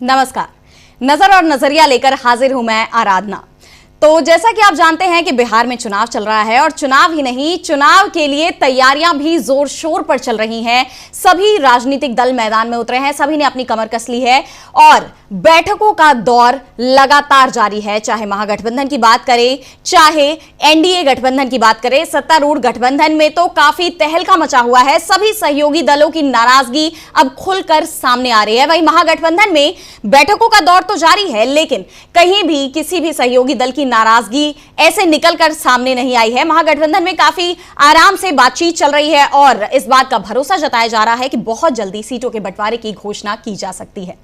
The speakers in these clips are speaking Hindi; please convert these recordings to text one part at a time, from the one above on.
नमस्कार। नजर और नजरिया लेकर हाजिर हूं मैं आराधना। तो जैसा कि आप जानते हैं कि बिहार में चुनाव चल रहा है और चुनाव ही नहीं, चुनाव के लिए तैयारियां भी जोर शोर पर चल रही हैं। सभी राजनीतिक दल मैदान में उतरे हैं, सभी ने अपनी कमर कस ली है और बैठकों का दौर लगातार जारी है। चाहे महागठबंधन की बात करें, चाहे एनडीए गठबंधन की बात करें, सत्तारूढ़ गठबंधन में तो काफी तहलका मचा हुआ है। सभी सहयोगी दलों की नाराजगी अब खुलकर सामने आ रही है। वहीं महागठबंधन में बैठकों का दौर तो जारी है, लेकिन कहीं भी किसी भी सहयोगी दल की नाराजगी ऐसे निकलकर सामने नहीं आई है। महागठबंधन में काफी आराम से बातचीत चल रही है और इस बात का भरोसा जताया जा रहा है कि बहुत जल्दी सीटों के बंटवारे की घोषणा की जा सकती है।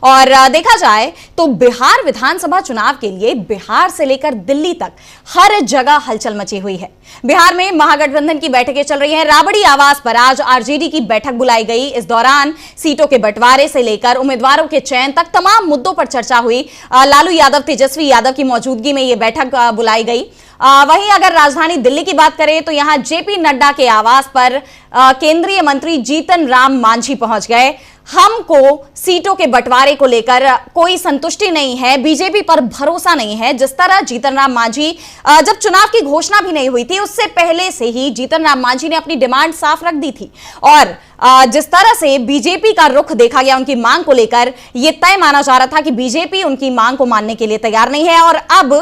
और देखा जाए तो बिहार विधानसभा चुनाव के लिए बिहार से लेकर दिल्ली तक हर जगह हलचल मची हुई है। बिहार में महागठबंधन की बैठकें चल रही हैं। राबड़ी आवास पर आज आरजेडी की बैठक बुलाई गई। इस दौरान सीटों के बंटवारे से लेकर उम्मीदवारों के चयन तक तमाम मुद्दों पर चर्चा हुई। लालू यादव, तेजस्वी यादव की मौजूदगी में यह बैठक बुलाई गई। वहीं अगर राजधानी दिल्ली की बात करें तो यहां जेपी नड्डा के आवास पर केंद्रीय मंत्री जीतन राम मांझी पहुंच गए। हमको सीटों के बंटवारे को लेकर कोई संतुष्टि नहीं है, बीजेपी पर भरोसा नहीं है। जिस तरह जीतन राम मांझी जब चुनाव की घोषणा भी नहीं हुई थी, उससे पहले से ही जीतन राम मांझी ने अपनी डिमांड साफ रख दी थी और जिस तरह से बीजेपी का रुख देखा गया उनकी मांग को लेकर, यह तय माना जा रहा था कि बीजेपी उनकी मांग को मानने के लिए तैयार नहीं है। और अब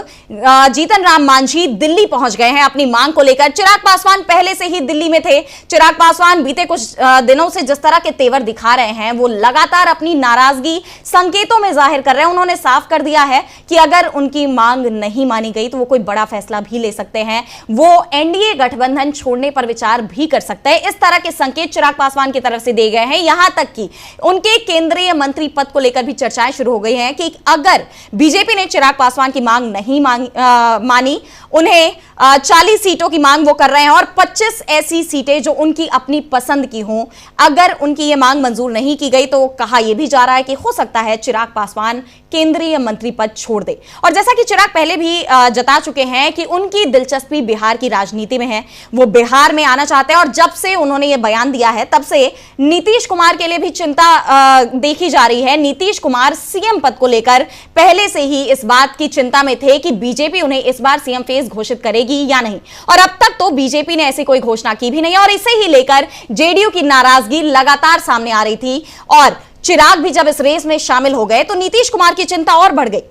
जीतन राम मांझी दिल्ली पहुंच गए हैं अपनी मांग को लेकर। चिराग पासवान पहले से ही दिल्ली में थे। चिराग पासवान बीते कुछ दिनों से जिस तरह के तेवर दिखा रहे हैं, वो लगातार अपनी नाराजगी संकेतों में जाहिर कर रहे हैं। उन्होंने साफ कर दिया है कि अगर उनकी मांग नहीं मानी गई तो वो कोई बड़ा फैसला भी ले सकते हैं, वो एनडीए गठबंधन छोड़ने पर विचार भी कर सकते हैं। इस तरह के संकेत चिराग पासवान की तरफ से दिए गए हैं। यहां तक कि उनके केंद्रीय मंत्री पद को लेकर भी चर्चाएं शुरू हो गई हैं कि अगर बीजेपी ने चिराग पासवान की मांग नहीं मानी, उन्हें 40 सीटों की मांग वो कर रहे हैं और 25 ऐसी सीटें जो उनकी अपनी पसंद की हों, अगर उनकी ये मांग मंजूर नहीं की गई तो कहा यह भी जा रहा है कि हो सकता है चिराग पासवान केंद्रीय मंत्री पद छोड़ दे। और जैसा कि चिराग पहले भी जता चुके हैं कि उनकी दिलचस्पी बिहार की राजनीति में है, वो बिहार में आना चाहते हैं। और जब से उन्होंने ये बयान दिया है तब से नीतीश कुमार के लिए भी चिंता देखी जा रही है। नीतीश कुमार सीएम पद को लेकर पहले से ही इस बात की चिंता में थे कि बीजेपी उन्हें इस बार सीएम फेस घोषित करेगी या नहीं, और अब तक तो बीजेपी ने ऐसी कोई घोषणा की भी नहीं। और इसे ही लेकर जेडीयू की नाराजगी लगातार सामने आ रही थी और चिराग भी जब इस रेस में शामिल हो गए तो नीतीश कुमार की चिंता और बढ़ गई।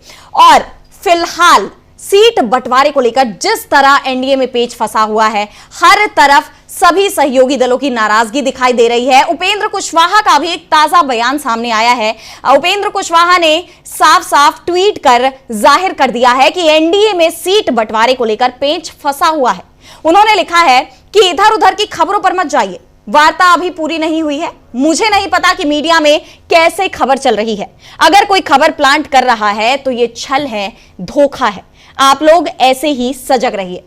और फिलहाल सीट बंटवारे को लेकर जिस तरह एनडीए में पेच फंसा हुआ है, हर तरफ सभी सहयोगी दलों की नाराजगी दिखाई दे रही है। उपेंद्र कुशवाहा का भी एक ताजा बयान सामने आया है। उपेंद्र कुशवाहा ने साफ साफ ट्वीट कर जाहिर कर दिया है कि एनडीए में सीट बंटवारे को लेकर पेच फंसा हुआ है। उन्होंने लिखा है कि इधर उधर की खबरों पर मत जाइए, वार्ता अभी पूरी नहीं हुई है। मुझे नहीं पता कि मीडिया में कैसे खबर चल रही है। अगर कोई खबर प्लांट कर रहा है तो यह छल है, धोखा है। आप लोग ऐसे ही सजग रहिए।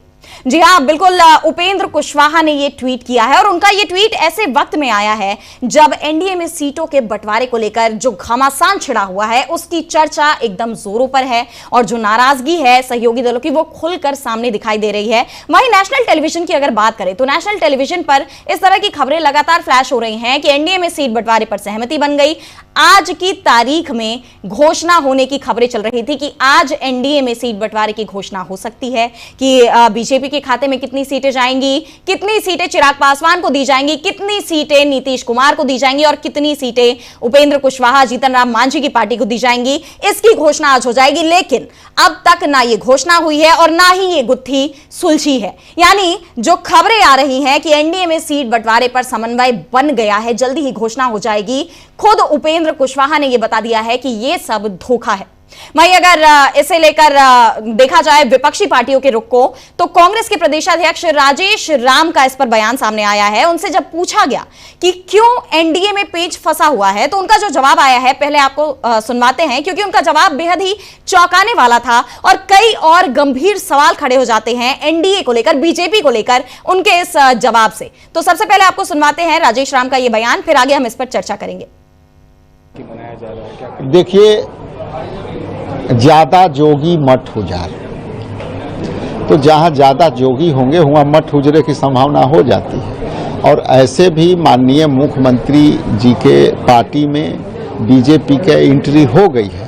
जी हां, बिल्कुल उपेंद्र कुशवाहा ने यह ट्वीट किया है और उनका यह ट्वीट ऐसे वक्त में आया है जब एनडीए में सीटों के बंटवारे को लेकर जो घमासान छिड़ा हुआ है उसकी चर्चा एकदम जोरों पर है और जो नाराजगी है सहयोगी दलों की वो खुलकर सामने दिखाई दे रही है। वहीं नेशनल टेलीविजन की अगर बात करें तो नेशनल टेलीविजन पर इस तरह की खबरें लगातार फ्लैश हो रही हैं कि एनडीए में सीट बंटवारे पर सहमति बन गई। आज की तारीख में घोषणा होने की खबरें चल रही थी कि आज एनडीए में सीट बंटवारे की घोषणा हो सकती है कि बीजेपी के खाते में कितनी सीटें जाएंगी, कितनी सीटें चिराग पासवान को दी जाएंगी, कितनी सीटें नीतीश कुमार को दी जाएंगी और कितनी सीटें उपेंद्र कुशवाहा, जीतन राम मांझी की पार्टी को दी जाएंगी। इसकी घोषणा आज हो जाएगी, लेकिन अब तक ना ये घोषणा हुई है और ना ही ये गुत्थी सुलझी है। यानी जो खबरें आ रही हैं कि एनडीए में सीट बंटवारे पर समन्वय बन गया है, जल्दी ही घोषणा हो जाएगी, खुद उपेंद्र कुशवाहा ने यह बता दिया है कि यह सब धोखा है। वहीं अगर इसे लेकर देखा जाए विपक्षी पार्टियों के रुख को, तो कांग्रेस के प्रदेशाध्यक्ष राजेश राम का इस पर बयान सामने आया है। उनसे जब पूछा गया कि क्यों एनडीए में पेच फंसा हुआ है तो उनका जो जवाब आया है पहले आपको सुनवाते हैं, क्योंकि उनका जवाब बेहद ही चौंकाने वाला था और कई और गंभीर सवाल खड़े हो जाते हैं एनडीए को लेकर, बीजेपी को लेकर उनके इस जवाब से। तो सबसे पहले आपको सुनवाते हैं राजेश राम का यह बयान, फिर आगे हम इस पर चर्चा करेंगे। देखिए, ज्यादा जोगी मठ उजाड़, तो जहाँ ज्यादा जोगी होंगे वहाँ मठ उजरे की संभावना हो जाती है। और ऐसे भी माननीय मुख्यमंत्री जी के पार्टी में बीजेपी का एंट्री हो गई है,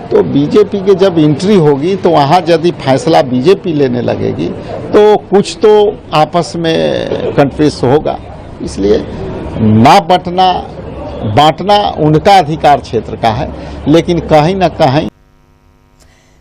तो बीजेपी के जब एंट्री होगी तो वहाँ यदि फैसला बीजेपी लेने लगेगी तो कुछ तो आपस में कन्फ्लिक्ट होगा। इसलिए ना बांटना उनका अधिकार क्षेत्र का है, लेकिन कहीं ना कहीं।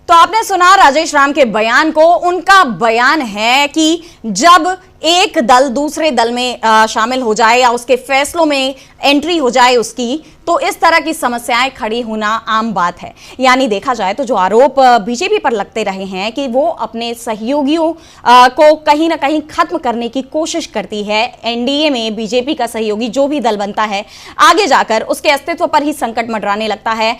तो आपने सुना राजेश राम के बयान को। उनका बयान है कि जब एक दल दूसरे दल में शामिल हो जाए या उसके फैसलों में एंट्री हो जाए उसकी, तो इस तरह की समस्याएं खड़ी होना आम बात है। यानी देखा जाए तो जो आरोप बीजेपी पर लगते रहे हैं कि वो अपने सहयोगियों को कहीं ना कहीं खत्म करने की कोशिश करती है। एनडीए में बीजेपी का सहयोगी जो भी दल बनता है, आगे जाकर उसके अस्तित्व पर ही संकट मंडराने लगता है।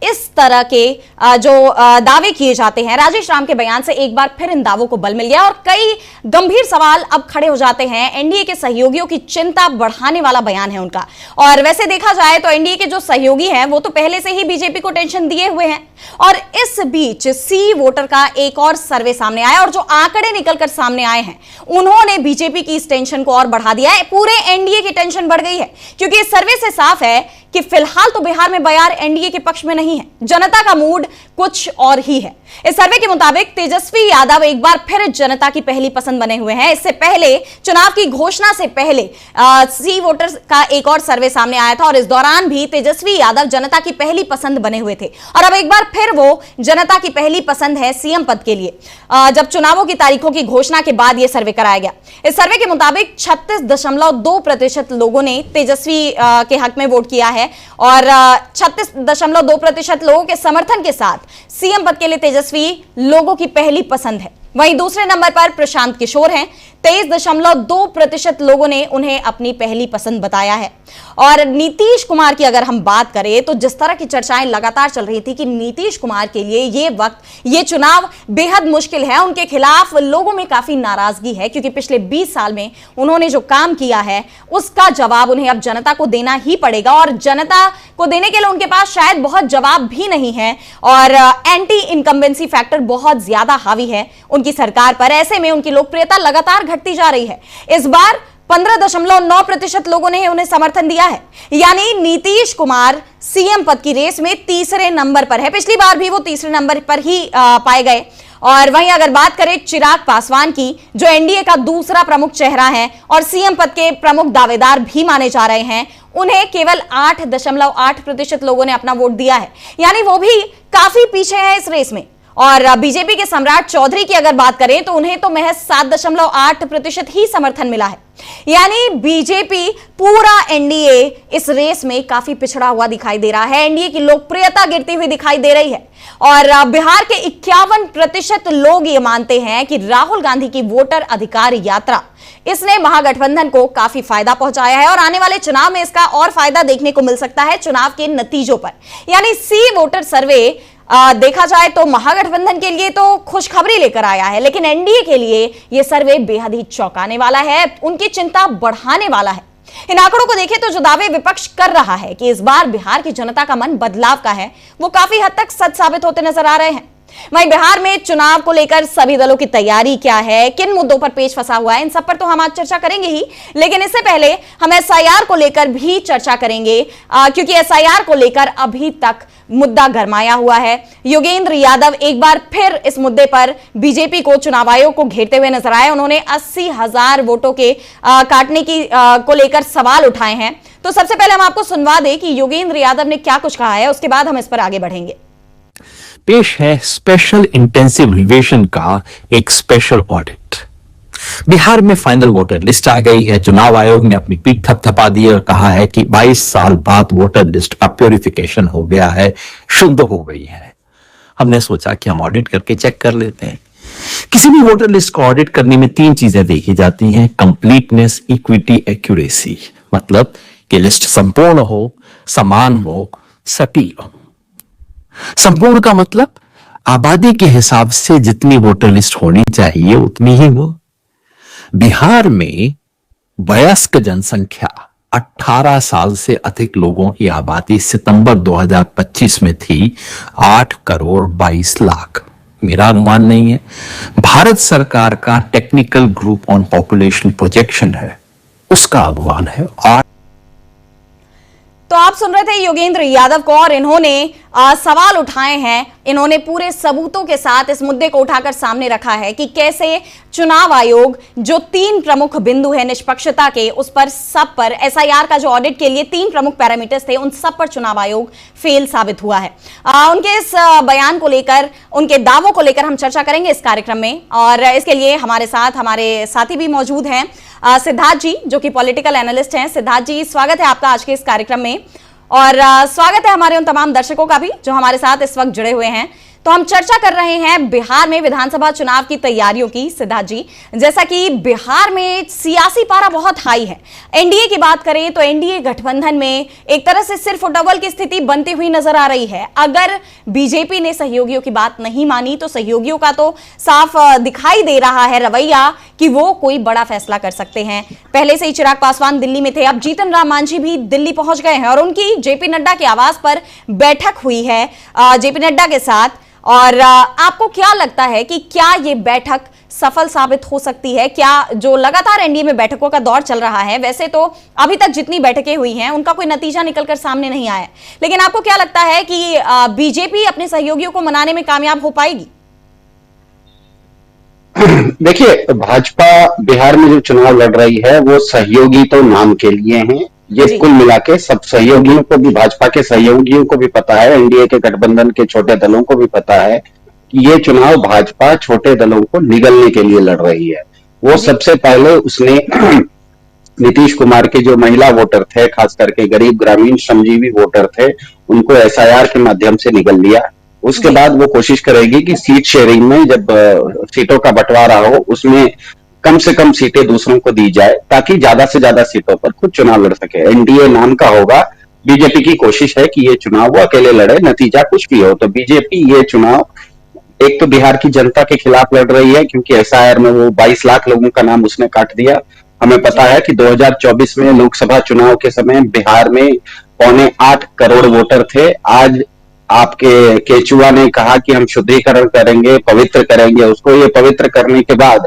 इस तरह के जो दावे किए जाते हैं, राजेश राम के बयान से एक बार फिर इन दावों को बल मिल गया और कई गंभीर सवाल अब खड़े हो जाते हैं। एनडीए के सहयोगियों की चिंता बढ़ाने वाला बयान है उनका। और वैसे देखा जाए तो एनडीए के जो सहयोगी हैं वो तो पहले से ही बीजेपी को टेंशन दिए हुए हैं। और इस बीच सी वोटर का एक और सर्वे सामने आया और जो आंकड़े निकलकर सामने आए हैं उन्होंने बीजेपी की इस टेंशन को और बढ़ा दिया है। पूरे एनडीए की टेंशन बढ़ गई है, क्योंकि इस सर्वे से साफ है कि फिलहाल तो बिहार में बयार एनडीए के पक्ष में नहीं है, जनता का मूड कुछ और ही है। इस सर्वे के मुताबिक तेजस्वी यादव एक बार फिर जनता की पहली पसंद बने हुए हैं। इससे पहले चुनाव की घोषणा से पहले सी वोटर्स का एक और सर्वे सामने आया था और इस दौरान भी तेजस्वी यादव जनता की पहली पसंद बने हुए थे और अब एक बार फिर वो जनता की पहली पसंद है सीएम पद के लिए, जब चुनावों की तारीखों की घोषणा के बाद यह सर्वे कराया गया। इस सर्वे के मुताबिक 36.2% लोगों ने तेजस्वी के हक में वोट किया है और 36.2% लोगों के समर्थन के साथ सीएम पद के लिए तेजस्वी लोगों की पहली पसंद है। वहीं दूसरे नंबर पर प्रशांत किशोर हैं। 23.2% लोगों ने उन्हें अपनी पहली पसंद बताया है। और नीतीश कुमार की अगर हम बात करें तो जिस तरह की चर्चाएं लगातार चल रही थी कि नीतीश कुमार के लिए ये वक्त, ये चुनाव बेहद मुश्किल है, उनके खिलाफ लोगों में काफी नाराजगी है, क्योंकि पिछले 20 साल में उन्होंने जो काम किया है उसका जवाब उन्हें अब जनता को देना ही पड़ेगा और जनता को देने के लिए उनके पास शायद बहुत जवाब भी नहीं है और एंटी इनकम्बेंसी फैक्टर बहुत ज्यादा हावी है उनकी सरकार पर। ऐसे में उनकी लोकप्रियता लगातार घटती जा रही है। इस बार 15.9% लोगों ने उन्हें समर्थन दिया है, यानी नीतीश कुमार सीएम पद की रेस में तीसरे नंबर पर है। पिछली बार भी वो तीसरे नंबर पर ही पाए गए। और वहीं अगर बात करें चिराग पासवान की, जो एनडीए का दूसरा प्रमुख चेहरा है और सीएम पद के प्रमुख दावेदार भी माने जा रहे हैं, उन्हें केवल 8.8% लोगों ने अपना वोट दिया है, यानी वो भी काफी पीछे है इस रेस में। और बीजेपी के सम्राट चौधरी की अगर बात करें तो उन्हें तो महज 7.8% ही समर्थन मिला है, यानी बीजेपी पूरा एनडीए इस रेस में काफी पिछड़ा हुआ दिखाई दे रहा है। एनडीए की लोकप्रियता गिरती हुई दिखाई दे रही है और बिहार के 51% लोग ये मानते हैं कि राहुल गांधी की वोटर अधिकार यात्रा, इसने महागठबंधन को काफी फायदा पहुंचाया है और आने वाले चुनाव में इसका और फायदा देखने को मिल सकता है चुनाव के नतीजों पर। यानी सी वोटर सर्वे देखा जाए तो महागठबंधन के लिए तो खुशखबरी लेकर आया है, लेकिन एनडीए के लिए यह सर्वे बेहद ही चौंकाने वाला है, उनकी चिंता बढ़ाने वाला है। इन आंकड़ों को देखें तो जो दावे विपक्ष कर रहा है कि इस बार बिहार की जनता का मन बदलाव का है, वो काफी हद तक सच साबित होते नजर आ रहे हैं। वहीं बिहार में चुनाव को लेकर सभी दलों की तैयारी क्या है, किन मुद्दों पर पेच फंसा हुआ है, इन सब पर तो हम आज चर्चा करेंगे ही, लेकिन इससे पहले हम एसआईआर को लेकर भी चर्चा करेंगे, क्योंकि एसआईआर को लेकर अभी तक मुद्दा गरमाया हुआ है। योगेंद्र यादव एक बार फिर इस मुद्दे पर बीजेपी को, चुनाव आयोग को घेरते हुए नजर आए। उन्होंने 80,000 वोटों के काटने की को लेकर सवाल उठाए हैं। तो सबसे पहले हम आपको सुनवा दें कि योगेंद्र यादव ने क्या कुछ कहा है, उसके बाद हम इस पर आगे बढ़ेंगे। पेश है स्पेशल इंटेंसिव रिविजन का एक स्पेशल ऑडिट। बिहार में फाइनल वोटर लिस्ट आ गई है। चुनाव आयोग ने अपनी पीठ थपथपा दी और कहा है कि 22 साल बाद वोटर लिस्ट का प्योरिफिकेशन हो गया है, शुद्ध हो गई है। हमने सोचा कि हम ऑडिट करके चेक कर लेते हैं। किसी भी वोटर लिस्ट को ऑडिट करने में 3 चीजें देखी जाती हैं: कंप्लीटनेस, इक्विटी, एक्यूरेसी। मतलब कि लिस्ट संपूर्ण हो, समान हो, सटीक हो। संपूर्ण का मतलब आबादी के हिसाब से जितनी वोटर लिस्ट होनी चाहिए उतनी ही हो। बिहार में वयस्क जनसंख्या 18 साल से अधिक लोगों की आबादी सितंबर 2025 में थी 8 करोड़ 22 लाख। मेरा अनुमान नहीं है, भारत सरकार का technical group on population projection है, उसका अनुमान है। तो आप सुन रहे थे योगेंद्र यादव को, और इन्होंने सवाल उठाए हैं। इन्होंने पूरे सबूतों के साथ इस मुद्दे को उठाकर सामने रखा है कि कैसे चुनाव आयोग जो 3 प्रमुख बिंदु है निष्पक्षता के, उस पर सब पर एसआईआर का जो ऑडिट के लिए 3 प्रमुख पैरामीटर्स थे, उन सब पर चुनाव आयोग फेल साबित हुआ है। उनके इस बयान को लेकर, उनके दावों को लेकर हम चर्चा करेंगे इस कार्यक्रम में, और इसके लिए हमारे साथ हमारे साथी भी मौजूद हैं। सिद्धार्थ जी, जो कि पॉलिटिकल एनालिस्ट हैं। सिद्धार्थ जी, स्वागत है आपका आज के इस कार्यक्रम में, और स्वागत है हमारे उन तमाम दर्शकों का भी जो हमारे साथ इस वक्त जुड़े हुए हैं। तो हम चर्चा कर रहे हैं बिहार में विधानसभा चुनाव की तैयारियों की। सिद्धार्थ जी, जैसा कि बिहार में सियासी पारा बहुत हाई है, एनडीए की बात करें तो एनडीए गठबंधन में एक तरह से सिर्फ डबल की स्थिति बनती हुई नजर आ रही है। अगर बीजेपी ने सहयोगियों की बात नहीं मानी तो सहयोगियों का तो साफ दिखाई दे रहा है रवैया कि वो कोई बड़ा फैसला कर सकते हैं। पहले से ही चिराग पासवान दिल्ली में थे, अब जीतन राम मांझी भी दिल्ली पहुंच गए हैं, और उनकी जेपी नड्डा के आवास पर बैठक हुई है जेपी नड्डा के साथ। और आपको क्या लगता है कि क्या ये बैठक सफल साबित हो सकती है? क्या जो लगातार एनडीए में बैठकों का दौर चल रहा है, वैसे तो अभी तक जितनी बैठकें हुई हैं उनका कोई नतीजा निकलकर सामने नहीं आया, लेकिन आपको क्या लगता है कि बीजेपी अपने सहयोगियों को मनाने में कामयाब हो पाएगी? देखिए, भाजपा बिहार में जो चुनाव लड़ रही है वो सहयोगी तो नाम के लिए हैं। ये कुल मिला के सब सहयोगियों को भी, भाजपा के सहयोगियों को भी पता है, एनडीए के गठबंधन के छोटे दलों को भी पता है कि ये चुनाव भाजपा छोटे दलों को निगलने के लिए लड़ रही है। वो सबसे पहले उसने नीतीश कुमार के जो महिला वोटर थे, खास करके गरीब ग्रामीण श्रमजीवी वोटर थे, उनको एसआईआर के माध्यम से निगल लिया। उसके बाद वो कोशिश करेगी कि सीट शेयरिंग में, जब सीटों का बंटवारा हो, उसमें कम से कम सीटें दूसरों को दी जाए ताकि ज्यादा से ज्यादा सीटों पर खुद चुनाव लड़ सके। एनडीए नाम का होगा। बीजेपी की कोशिश है कि ये चुनाव वो अकेले लड़े, नतीजा कुछ भी हो। तो बीजेपी ये चुनाव एक तो बिहार की जनता के खिलाफ लड़ रही है, क्योंकि एसआईआर में वो 22 लाख लोगों का नाम उसने काट दिया। हमें पता है कि 2024 में लोकसभा चुनाव के समय बिहार में 7.25 करोड़ वोटर थे। आज आपके केचुआ ने कहा कि हम शुद्धिकरण करेंगे, पवित्र करेंगे उसको। ये पवित्र करने के बाद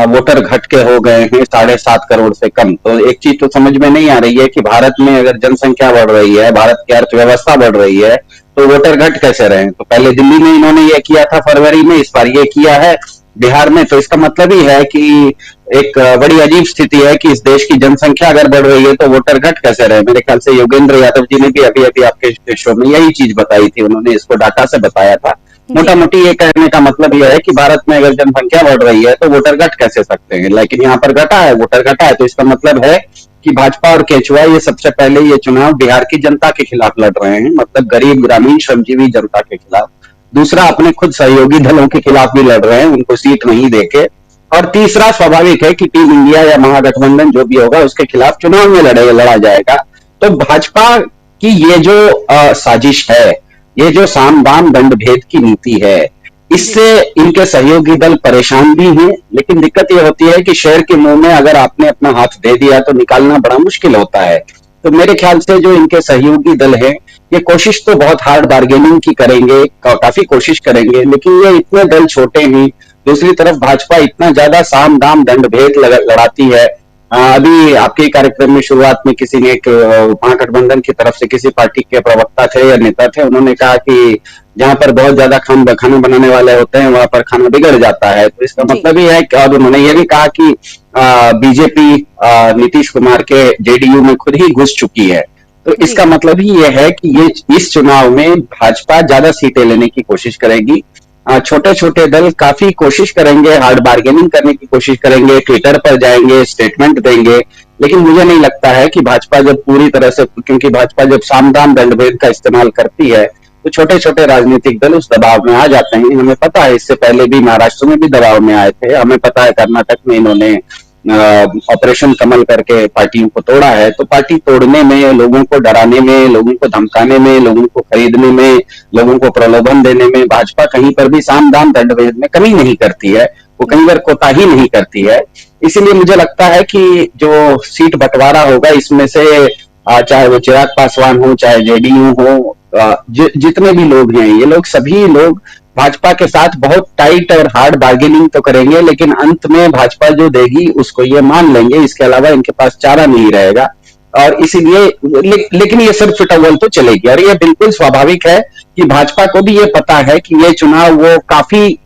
वोटर घट के हो गए हैं 7.5 करोड़ से कम। तो एक चीज तो समझ में नहीं आ रही है कि भारत में अगर जनसंख्या बढ़ रही है, भारत की अर्थव्यवस्था बढ़ रही है, तो वोटर घट कैसे रहे? तो पहले दिल्ली में इन्होंने ये किया था फरवरी में, इस बार ये किया है बिहार में। तो इसका मतलब ही है कि एक बड़ी अजीब स्थिति है कि इस देश की जनसंख्या अगर बढ़ रही है तो वोटर घट कैसे रहे? मेरे ख्याल से योगेंद्र यादव जी ने भी अभी अभी आपके शो में यही चीज बताई थी, उन्होंने इसको डाटा से बताया था। मोटा मोटी ये कहने का मतलब यह है कि भारत में अगर जनसंख्या बढ़ रही है तो वोटर घट कैसे सकते हैं, लेकिन यहाँ पर घटा है, वोटर घटा है। तो इसका मतलब है कि भाजपा और केचुआ ये सबसे पहले ये चुनाव बिहार की जनता के खिलाफ लड़ रहे हैं, मतलब गरीब ग्रामीण श्रमजीवी जनता के खिलाफ। दूसरा, अपने खुद सहयोगी दलों के खिलाफ भी लड़ रहे हैं, उनको सीट नहीं देके। और तीसरा, स्वाभाविक है कि टीम इंडिया या महागठबंधन जो भी होगा उसके खिलाफ चुनाव में लड़ा जाएगा। तो भाजपा की ये जो साजिश है, ये जो साम दाम दंड भेद की नीति है, इससे इनके सहयोगी दल परेशान भी हैं। लेकिन दिक्कत ये होती है कि शेर के मुंह में अगर आपने अपना हाथ दे दिया तो निकालना बड़ा मुश्किल होता है। तो मेरे ख्याल से जो इनके सहयोगी दल हैं, ये कोशिश तो बहुत हार्ड बार्गेनिंग की करेंगे, काफी कोशिश करेंगे, लेकिन ये इतने दल छोटे हैं। दूसरी तरफ भाजपा इतना ज्यादा साम दाम दंड भेद लड़ाती है। अभी आपके कार्यक्रम में शुरुआत में किसी ने, एक महागठबंधन की तरफ से किसी पार्टी के प्रवक्ता थे या नेता थे, उन्होंने कहा कि जहां पर बहुत ज्यादा खाना बनाने वाले होते हैं वहां पर खाना बिगड़ जाता है। तो इसका मतलब ये है कि, और उन्होंने ये भी कहा कि बीजेपी नीतीश कुमार के जेडीयू में खुद ही घुस चुकी है। तो इसका मतलब ही ये है कि ये इस चुनाव में भाजपा ज्यादा सीटें लेने की कोशिश करेगी। छोटे छोटे दल काफी कोशिश करेंगे, हार्ड बार्गेनिंग करने की कोशिश करेंगे, ट्विटर पर जाएंगे, स्टेटमेंट देंगे। लेकिन मुझे नहीं लगता है कि भाजपा जब पूरी तरह से, क्योंकि भाजपा जब सामदान दंडभेद का इस्तेमाल करती है तो छोटे छोटे राजनीतिक दल उस दबाव में आ जाते हैं। हमें पता है, इससे पहले भी महाराष्ट्र में भी दबाव में आए थे। हमें पता है कर्नाटक में इन्होंने ऑपरेशन कमल करके पार्टियों को तोड़ा है। तो पार्टी तोड़ने में, लोगों को डराने में, लोगों को धमकाने में, लोगों को खरीदने में, लोगों को प्रलोभन देने में भाजपा कहीं पर भी साम दाम दंडभेद में कमी नहीं करती है, वो कहीं पर कोताही नहीं करती है। इसीलिए मुझे लगता है कि जो सीट बंटवारा होगा इसमें से चाहे वो चिराग पासवान हो, चाहे जेडीयू हो, जितने भी लोग हैं, ये लोग सभी लोग भाजपा के साथ बहुत टाइट और हार्ड बार्गेनिंग तो करेंगे, लेकिन अंत में भाजपा जो देगी उसको ये मान लेंगे। इसके अलावा इनके पास चारा नहीं रहेगा। और इसीलिए लेकिन ये सिर्फ टॉवल तो चलेगी, और ये बिल्कुल स्वाभाविक है कि भाजपा को भी ये पता है कि ये चुनाव वो काफी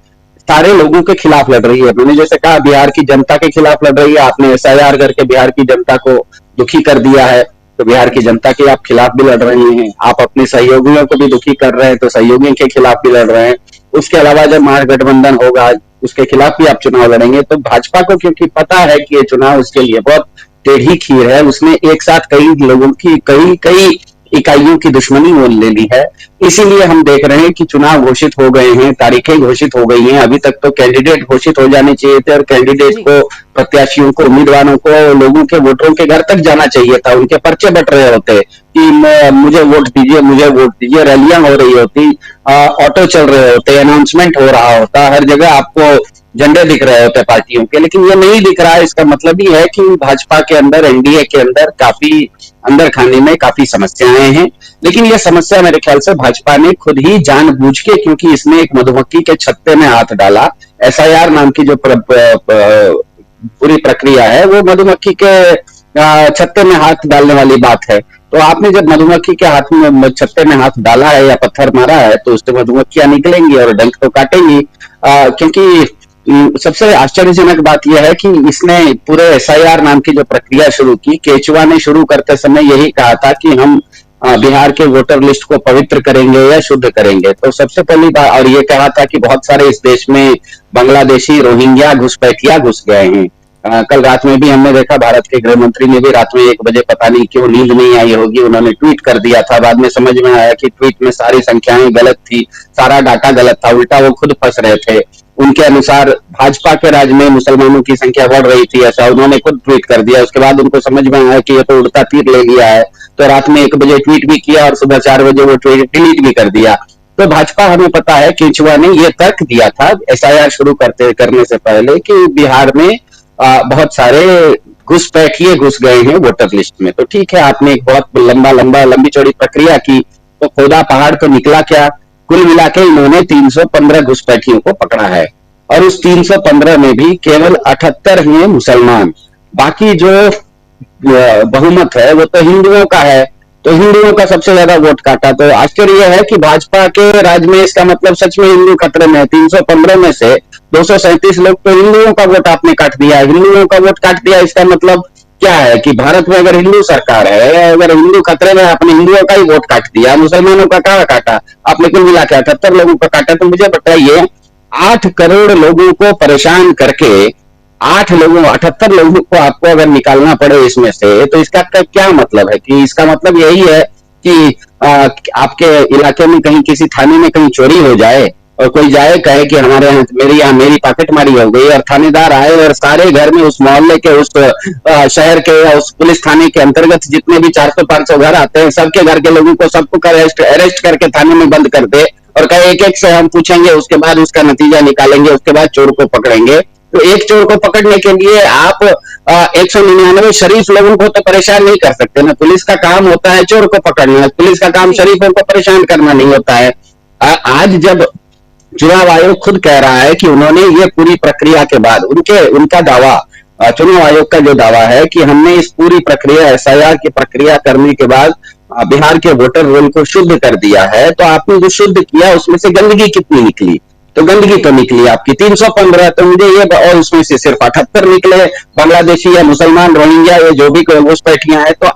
सारे लोगों के खिलाफ लड़ रही है। मैंने जैसे कहा बिहार की जनता के खिलाफ लड़ रही है, आपने SIR करके बिहार की जनता को दुखी कर दिया है, तो बिहार की जनता के आप खिलाफ भी लड़ रहे हैं। आप अपने सहयोगियों को भी दुखी कर रहे हैं, तो सहयोगियों के खिलाफ भी लड़ रहे हैं। उसके अलावा जब महागठबंधन होगा उसके खिलाफ भी आप चुनाव लड़ेंगे। तो भाजपा को क्योंकि पता है कि ये चुनाव उसके लिए बहुत टेढ़ी खीर है, उसने एक साथ कई लोगों की कई इकाइयों की दुश्मनी मोल ले ली है, इसीलिए हम देख रहे हैं कि चुनाव घोषित हो गए हैं, तारीखें घोषित हो गई हैं। अभी तक तो कैंडिडेट घोषित हो जाने चाहिए थे, और कैंडिडेट को, प्रत्याशियों को, उम्मीदवारों को, लोगों के वोटरों के घर तक जाना चाहिए था। उनके पर्चे बट रहे होते कि मुझे वोट दीजिए, मुझे वोट दीजिए, रैलियां हो रही होती, ऑटो चल रहे होते, अनाउंसमेंट हो रहा होता, हर जगह आपको झंडे दिख रहे होते पार्टियों के, लेकिन ये नहीं दिख रहा है। इसका मतलब ही है कि भाजपा के अंदर, NDA के अंदर काफी अंदर खाने में काफी समस्याएं हैं। लेकिन ये समस्या मेरे ख्याल से भाजपा ने खुद ही जानबूझ के, क्योंकि इसने एक मधुमक्खी के छत्ते में हाथ डाला। SIR नाम की जो पूरी प्रक्रिया है वो मधुमक्खी के छत्ते में हाथ डालने वाली बात है। तो आपने जब मधुमक्खी के हाथ में छत्ते में हाथ डाला है या पत्थर मारा है, तो उससे मधुमक्खियां निकलेंगी और डंक तो काटेंगी। क्योंकि सबसे आश्चर्यजनक बात यह है कि इसने पूरे SIR नाम की जो प्रक्रिया शुरू की, केचुआ ने शुरू करते समय यही कहा था कि हम बिहार के वोटर लिस्ट को पवित्र करेंगे या शुद्ध करेंगे। तो सबसे पहली बात, और ये कहा था कि बहुत सारे इस देश में बांग्लादेशी, रोहिंग्या, घुसपैठिया घुस गए हैं। कल रात में भी हमने देखा, भारत के गृह मंत्री ने भी रात में 1 बजे, पता नहीं क्यों नींद नहीं आई होगी, उन्होंने ट्वीट कर दिया था। बाद में समझ में आया कि ट्वीट में सारी संख्याएं गलत थी, सारा डाटा गलत था, उल्टा वो खुद फंस रहे थे। उनके अनुसार भाजपा के राज में मुसलमानों की संख्या बढ़ रही थी, ऐसा उन्होंने खुद ट्वीट कर दिया। उसके बाद उनको समझ में आया कि ये तो उड़ता तीर ले लिया है, तो रात में 1 बजे ट्वीट भी किया और सुबह 4 बजे वो ट्वीट डिलीट भी कर दिया। तो भाजपा, हमें पता है, केचुआ ने ये तर्क दिया था SIR शुरू करने से पहले कि बिहार में बहुत सारे घुसपैठिए घुस गए हैं वोटर लिस्ट में। तो ठीक है, आपने एक बहुत लंबी चौड़ी प्रक्रिया की, तो खोदा पहाड़ तो निकला क्या? कुल मिला के इन्होंने 315 घुसपैठियों को पकड़ा है, और उस 315 में भी केवल 78 हैं मुसलमान। बाकी जो बहुमत है वो तो हिंदुओं का है, तो हिंदुओं का सबसे ज्यादा वोट काटा। तो आश्चर्य यह है कि भाजपा के राज में इसका मतलब सच में हिंदू खतरे में है। 315 में से 237 लोग तो हिंदुओं का वोट आपने काट दिया। हिंदुओं का वोट काट दिया, इसका मतलब क्या है कि भारत में अगर हिंदू सरकार है, अगर हिंदू खतरे में, आपने हिंदुओं का ही वोट काट दिया, मुसलमानों का कहाँ काटा? आपने कुल मिला के 78 लोगों का काटा। तो मुझे बताइए, 8 करोड़ लोगों को परेशान करके 78 लोगों को आपको अगर निकालना पड़े इसमें से, तो इसका क्या मतलब है? कि इसका मतलब यही है कि आपके इलाके में कहीं किसी थाने में कहीं चोरी हो जाए और कोई जाए कहे कि हमारे यहाँ मेरी पॉकेटमारी हो गई, और थानेदार आए और सारे घर में, उस मोहल्ले के, उस शहर के या उस पुलिस थाने के अंतर्गत जितने भी 400-500 घर आते हैं, सबके घर के लोगों को सबको अरेस्ट करके थाने में बंद कर दे और कहे एक से हम पूछेंगे, उसके बाद उसका नतीजा निकालेंगे, उसके बाद चोर को पकड़ेंगे। तो एक चोर को पकड़ने के लिए आप 199 शरीफ लोगों को तो परेशान नहीं कर सकते ना। पुलिस का काम होता है चोर को पकड़ना, पुलिस का काम शरीफों को परेशान करना नहीं होता है। आज जब चुनाव आयोग खुद कह रहा है कि उन्होंने ये पूरी प्रक्रिया के बाद, उनका दावा, चुनाव आयोग का जो दावा है कि हमने इस पूरी प्रक्रिया, SIR की प्रक्रिया करने के बाद बिहार के वोटर रोल को शुद्ध कर दिया है, तो आपने जो शुद्ध किया उसमें से गंदगी कितनी निकली? तो गंदगी तो निकली आपकी 315, तो मुझे ये, और उसमें से सिर्फ 78 निकले बांग्लादेशी या मुसलमान, रोहिंग्या, ये जो भी घुसपैठियां हैं। तो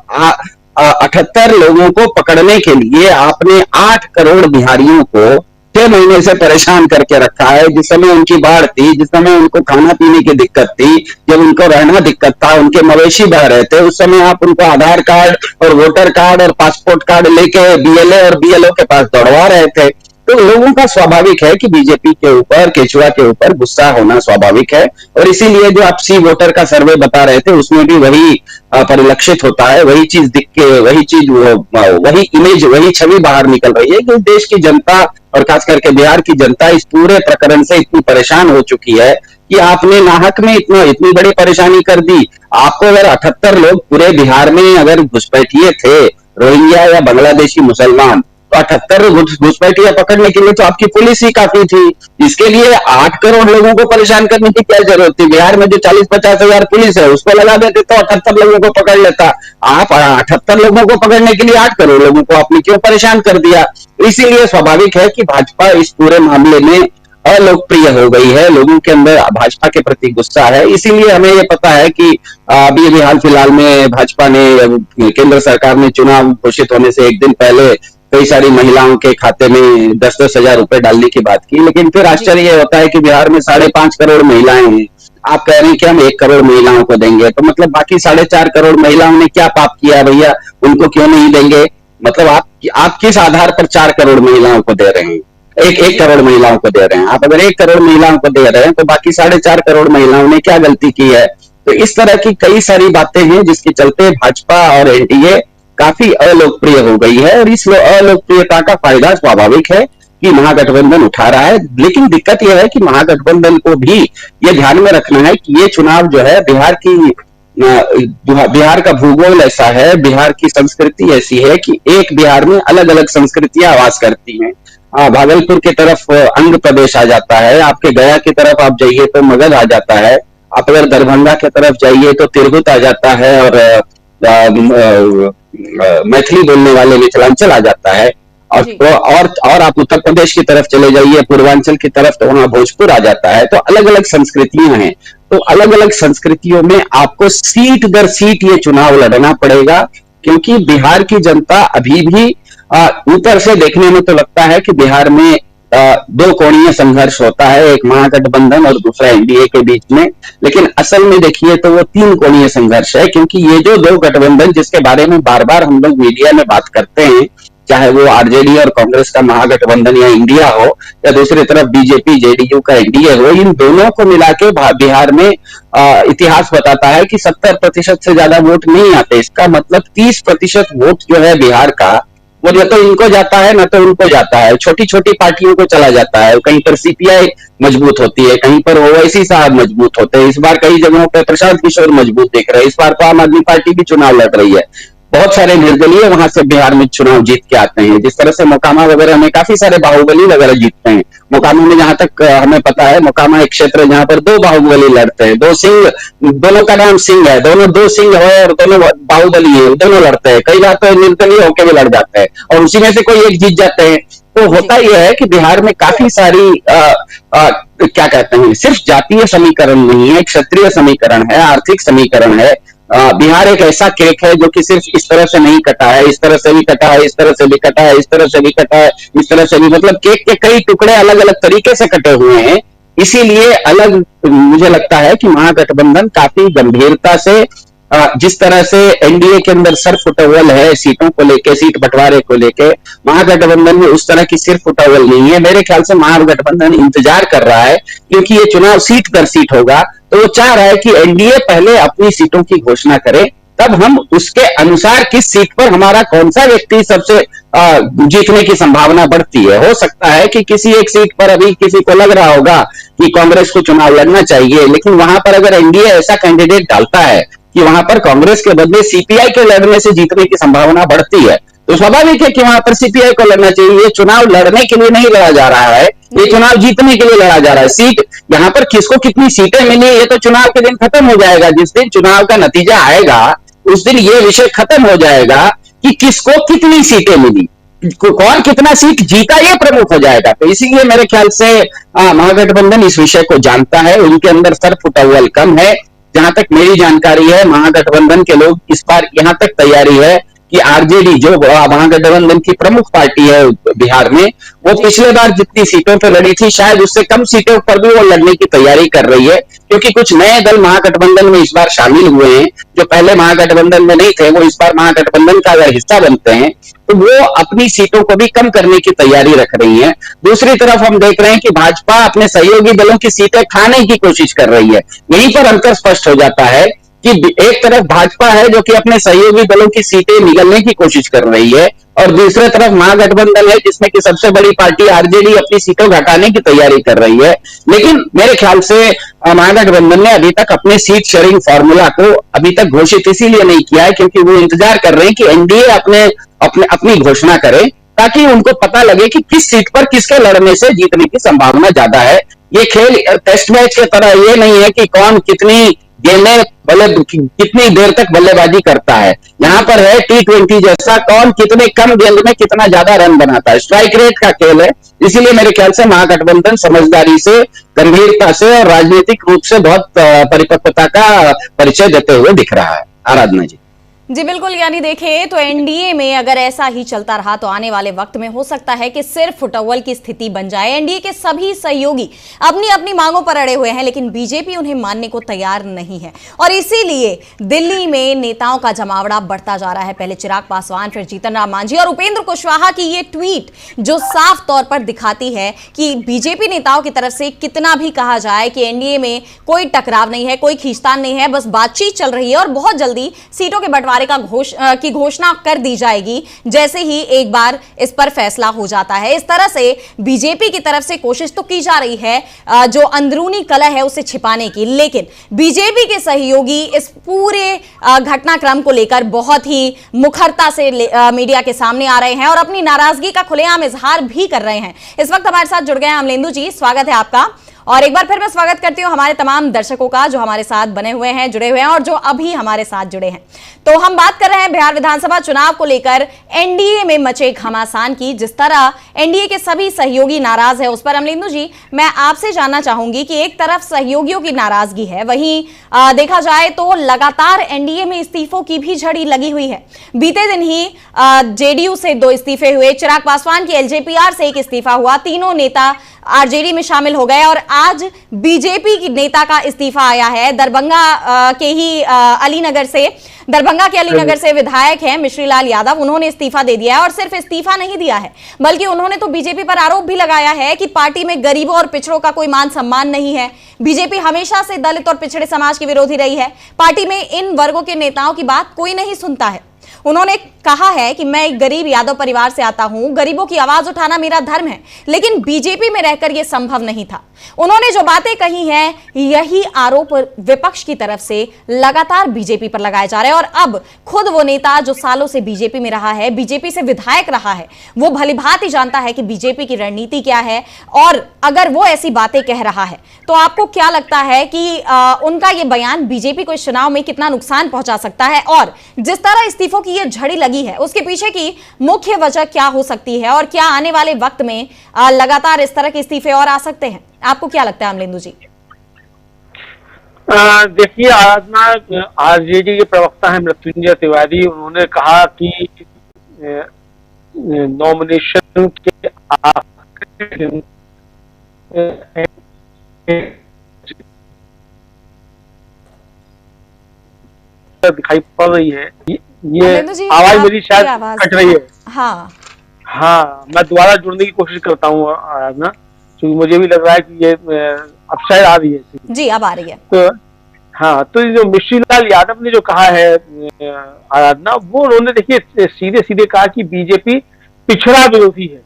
78 लोगों को पकड़ने के लिए आपने 8 करोड़ बिहारियों को 6 महीने से परेशान करके रखा है। जिस समय उनकी बाढ़ थी, जिस समय उनको खाना पीने की दिक्कत थी, जब उनको रहना दिक्कत था, उनके मवेशी बह रहे थे, उस समय आप उनको आधार कार्ड और वोटर कार्ड और पासपोर्ट कार्ड लेके BLA और BLO के पास दौड़वा रहे थे। तो लोगों का स्वाभाविक है कि बीजेपी के ऊपर, केचुआ के ऊपर गुस्सा होना स्वाभाविक है, और इसीलिए जो आप सी वोटर का सर्वे बता रहे थे उसमें भी वही परिलक्षित होता है, वही चीज दिख के, वही इमेज, वही छवि बाहर निकल रही है कि देश की जनता और खास करके बिहार की जनता इस पूरे प्रकरण से इतनी परेशान हो चुकी है कि आपने नाहक में इतनी बड़ी परेशानी कर दी। आपको अगर 78 लोग पूरे बिहार में अगर घुसपैठिए थे, रोहिंग्या या बांग्लादेशी मुसलमान, 78 घुसपैठिया पकड़ने के लिए तो आपकी पुलिस ही काफी थी। इसके लिए 8 करोड़ लोगों को परेशान करने की क्या जरूरत थी? बिहार में जो 40-50 हजार पुलिस है उसको लगा देते तो 78 लोगों को पकड़ लेता। आप 78 लोगों को पकड़ने के लिए 8 करोड़ लोगों को आपने क्यों परेशान कर दिया? इसीलिए स्वाभाविक है कि भाजपा इस पूरे मामले में अलोकप्रिय हो गई है। लोगों के अंदर भाजपा के प्रति गुस्सा है। इसीलिए हमें ये पता है कि अभी हाल फिलहाल में भाजपा ने, केंद्र सरकार ने चुनाव घोषित होने से एक दिन पहले कई सारी महिलाओं के खाते में 10-10 हजार रुपए डालने की बात की। लेकिन फिर आश्चर्य ये होता है कि बिहार में 5.5 करोड़ महिलाएं हैं। आप कह रहे हैं कि हम 1 करोड़ महिलाओं को देंगे, तो मतलब बाकी 4.5 करोड़ महिलाओं ने क्या पाप किया भैया? उनको क्यों नहीं देंगे? मतलब आप किस आधार पर 4 करोड़ महिलाओं को दे रहे हैं? एक करोड़ महिलाओं को दे रहे हैं। आप अगर 1 करोड़ महिलाओं को दे रहे हैं तो बाकी 4.5 करोड़ महिलाओं ने क्या गलती की है? तो इस तरह की कई सारी बातें हैं जिसके चलते भाजपा और एनडीए काफी अलोकप्रिय हो गई है। और इस अलोकप्रियता का फायदा स्वाभाविक है कि महागठबंधन उठा रहा है। लेकिन दिक्कत यह है कि महागठबंधन को भी ये ध्यान में रखना है कि ये चुनाव जो है बिहार का भूगोल ऐसा है, बिहार की संस्कृति ऐसी है कि एक बिहार में अलग अलग संस्कृतियां वास करती हैं। भागलपुर की तरफ अंग प्रदेश आ जाता है, आपके गया की तरफ आप जाइए तो मगध आ जाता है, आप अगर दरभंगा की तरफ जाइए तो तिरहुत आ जाता है, और मैथिली बोलने वाले मिथिलांचल आ जाता है। और आप उत्तर प्रदेश की तरफ चले जाइए, पूर्वांचल की तरफ, तो वहां भोजपुर आ जाता है। तो अलग अलग संस्कृतियां हैं। तो अलग अलग संस्कृतियों में आपको सीट दर सीट ये चुनाव लड़ना पड़ेगा, क्योंकि बिहार की जनता अभी भी ऊपर से देखने में तो लगता है कि बिहार में 2 कोणीय संघर्ष होता है, एक महागठबंधन और दूसरा एनडीए के बीच में। लेकिन असल में देखिए तो वो 3 कोणीय संघर्ष है, क्योंकि ये जो 2 गठबंधन जिसके बारे में बार बार हम लोग मीडिया में बात करते हैं, चाहे वो आरजेडी और कांग्रेस का महागठबंधन या इंडिया हो, या दूसरी तरफ बीजेपी जेडीयू का एनडीए हो, इन दोनों को मिला के बिहार में इतिहास बताता है कि 70% से ज्यादा वोट नहीं आते। इसका मतलब 30% वोट जो है बिहार का, वो न तो इनको जाता है न तो उनको जाता है, छोटी छोटी पार्टियों को चला जाता है। कहीं पर सीपीआई मजबूत होती है, कहीं पर ओवैसी साहब मजबूत होते हैं। इस बार कई जगहों पर प्रशांत किशोर मजबूत दिख रहे हैं। इस बार तो आम आदमी पार्टी भी चुनाव लड़ रही है। बहुत सारे निर्दलीय वहां से बिहार में चुनाव जीत के आते हैं। जिस तरह से मोकामा वगैरह में काफी सारे बाहुबली वगैरह जीतते हैं। मोकामा में जहां तक हमें पता है, मोकामा एक क्षेत्र है जहां पर 2 बाहुबली लड़ते हैं, 2 सिंह, दोनों का नाम सिंह है, दोनों 2 सिंह है और दोनों बाहुबली है, दोनों लड़ते हैं। कई बार तो निर्दलीय होकर भी लड़ जाते हैं और उसी में से कोई एक जीत जाते हैं। तो होता यह है कि बिहार में काफी सारी क्या कहते हैं, सिर्फ जातीय समीकरण नहीं है, क्षेत्रीय समीकरण है, आर्थिक समीकरण है। बिहार एक ऐसा केक है जो कि सिर्फ इस तरह से नहीं कटा है, इस तरह से भी कटा है, इस तरह से भी कटा है, इस तरह से भी कटा है, इस तरह से भी, मतलब केक के कई टुकड़े अलग अलग तरीके से कटे हुए हैं। इसीलिए अलग मुझे लगता है कि महागठबंधन काफी गंभीरता से, जिस तरह से एनडीए के अंदर सिर फुटवल है सीटों को लेके, सीट बंटवारे को लेके, महागठबंधन में उस तरह की सिर फुटवल नहीं है। मेरे ख्याल से महागठबंधन इंतजार कर रहा है, क्योंकि ये चुनाव सीट दर सीट होगा, तो वो चाह रहा है कि एनडीए पहले अपनी सीटों की घोषणा करे, तब हम उसके अनुसार किस सीट पर हमारा कौन सा व्यक्ति सबसे जीतने की संभावना बढ़ती है। हो सकता है कि किसी एक सीट पर अभी किसी को लग रहा होगा कि कांग्रेस को चुनाव लड़ना चाहिए, लेकिन वहां पर अगर एनडीए ऐसा कैंडिडेट डालता है कि वहां पर कांग्रेस के बदले सीपीआई के लड़ने से जीतने की संभावना बढ़ती है, तो स्वाभाविक है कि वहां पर सीपीआई को लड़ना चाहिए। ये चुनाव लड़ने के लिए नहीं लड़ा जा रहा है, ये चुनाव जीतने के लिए लड़ा जा रहा है। सीट यहाँ पर किसको कितनी सीटें मिली ये तो चुनाव के दिन खत्म हो जाएगा। जिस दिन चुनाव का नतीजा आएगा उस दिन ये विषय खत्म हो जाएगा कि किसको कितनी सीटें मिली, कौन कितना सीट जीता, ये प्रमुख हो जाएगा। तो इसीलिए मेरे ख्याल से महागठबंधन इस विषय को जानता है, उनके अंदर सर फुटवल कम है। जहां तक मेरी जानकारी है, महागठबंधन के लोग इस बार यहां तक तैयारी है कि आरजेडी जो महागठबंधन की प्रमुख पार्टी है बिहार में, वो पिछले बार जितनी सीटों पर लड़ी थी शायद उससे कम सीटों पर भी वो लड़ने की तैयारी कर रही है, क्योंकि कुछ नए दल महागठबंधन में इस बार शामिल हुए हैं जो पहले महागठबंधन में नहीं थे। वो इस बार महागठबंधन का अगर हिस्सा बनते हैं तो वो अपनी सीटों को भी कम करने की तैयारी रख रही है। दूसरी तरफ हम देख रहे हैं कि भाजपा अपने सहयोगी दलों की सीटें खाने की कोशिश कर रही है। यहीं पर अंतर स्पष्ट हो जाता है कि एक तरफ भाजपा है जो कि अपने सहयोगी दलों की सीटें निगलने की कोशिश कर रही है, और दूसरी तरफ महागठबंधन है जिसमें कि सबसे बड़ी पार्टी आरजेडी अपनी सीटों घटाने की तैयारी कर रही है। लेकिन मेरे ख्याल से महागठबंधन ने अभी तक अपने सीट शेयरिंग फॉर्मूला को अभी तक घोषित इसीलिए नहीं किया है क्योंकि वो इंतजार कर रहे हैं कि एनडीए अपनी घोषणा करे, ताकि उनको पता लगे कि किस सीट पर किसके लड़ने से जीतने की संभावना ज्यादा है। ये खेल टेस्ट मैच की तरह ये नहीं है कि कौन कितनी गेंदें कितनी देर तक बल्लेबाजी करता है। यहाँ पर है T20 जैसा, कौन कितने कम गेंद में कितना ज्यादा रन बनाता है, स्ट्राइक रेट का खेल है। इसीलिए मेरे ख्याल से महागठबंधन समझदारी से, गंभीरता से और राजनीतिक रूप से बहुत परिपक्वता का परिचय देते हुए दिख रहा है। आराधना जी। जी बिल्कुल, यानी देखिए तो एनडीए में अगर ऐसा ही चलता रहा तो आने वाले वक्त में हो सकता है कि सिर्फ फुटअव्वल की स्थिति बन जाए। एनडीए के सभी सहयोगी अपनी अपनी मांगों पर अड़े हुए हैं, लेकिन बीजेपी उन्हें मानने को तैयार नहीं है और इसीलिए दिल्ली में नेताओं का जमावड़ा बढ़ता जा रहा है। पहले चिराग पासवान, फिर जीतन राम मांझी और उपेंद्र कुशवाहा की ये ट्वीट जो साफ तौर पर दिखाती है कि बीजेपी नेताओं की तरफ से कितना भी कहा जाए कि एनडीए में कोई टकराव नहीं है, कोई खींचतान नहीं है, बस बातचीत चल रही है और बहुत जल्दी सीटों के बंटवारे की घोषणा कर दी जाएगी जैसे ही एक बार इस पर फैसला हो जाता है। इस तरह से बीजेपी की तरफ से कोशिश तो की जा रही है जो अंदरूनी कलह है उसे छिपाने की, लेकिन बीजेपी के सहयोगी इस पूरे घटनाक्रम को लेकर बहुत ही मुखरता से मीडिया के सामने आ रहे हैं और अपनी नाराजगी का खुलेआम इजहार भी कर रहे हैं। इस वक्त हमारे साथ जुड़ गए हैं अमलेंदु जी, स्वागत है आपका। और एक बार फिर मैं स्वागत करती हूं हमारे तमाम दर्शकों का जो हमारे साथ बने हुए हैं, जुड़े हुए हैं और जो अभी हमारे साथ जुड़े हैं। तो हम बात कर रहे हैं बिहार विधानसभा चुनाव को लेकर एनडीए में मचे घमासान की। जिस तरह एनडीए के सभी सहयोगी नाराज है उस पर अमलेंदु जी मैं आपसे जानना चाहूंगी कि एक तरफ सहयोगियों की नाराजगी है, वहीं देखा जाए तो लगातार एनडीए में इस्तीफों की भी झड़ी लगी हुई है। बीते दिन ही जेडीयू से 2 इस्तीफे हुए, चिराग पासवान की एलजेपीआर से 1 इस्तीफा हुआ, तीनों नेता आरजेडी में शामिल हो गए और आज बीजेपी की नेता का इस्तीफा आया है। दरभंगा के अलीनगर से विधायक हैं मिश्रीलाल यादव, उन्होंने इस्तीफा दे दिया है और सिर्फ इस्तीफा नहीं दिया है बल्कि उन्होंने तो बीजेपी पर आरोप भी लगाया है कि पार्टी में गरीबों और पिछड़ों का कोई मान सम्मान नहीं है। बीजेपी हमेशा से दलित और पिछड़े समाज की विरोधी रही है, पार्टी में इन वर्गों के नेताओं की बात कोई नहीं सुनता है। उन्होंने कहा है कि मैं एक गरीब यादव परिवार से आता हूं, गरीबों की आवाज उठाना मेरा धर्म है, लेकिन बीजेपी में रहकर यह संभव नहीं था। उन्होंने जो बातें कही हैं यही आरोप विपक्ष की तरफ से लगातार बीजेपी पर लगाए जा रहे हैं और अब खुद वो नेता जो सालों से बीजेपी में रहा है, बीजेपी से विधायक रहा है, वो भलीभांति जानता है कि बीजेपी की रणनीति क्या है और अगर वो ऐसी बातें कह रहा है तो आपको क्या लगता है कि उनका ये बयान बीजेपी को इस चुनाव में कितना नुकसान पहुंचा सकता है और जिस तरह इस्तीफों की ये झड़ी लगी है उसके पीछे की मुख्य वजह क्या हो सकती है और क्या आने वाले वक्त में लगातार इस तरह के इस्तीफे और आ सकते हैं? आपको क्या लगता है अमलेंदु जी? देखिए, आराधना आरजेडी के प्रवक्ता है मृत्युंजय तिवारी, उन्होंने कहा कि नॉमिनेशन के आखिरी दिन दिखाई पड़ रही है। ये आवाज मेरी शायद कट रही है। हाँ, मैं दोबारा जुड़ने की कोशिश करता हूँ आराधना, क्योंकि मुझे भी लग रहा है कि ये अब शायद आ रही है। जी अब आ रही है। तो हाँ, तो जो मिश्रीलाल यादव ने जो कहा है आराधना, वो उन्होंने देखिए सीधे सीधे कहा कि बीजेपी पिछड़ा विरोधी है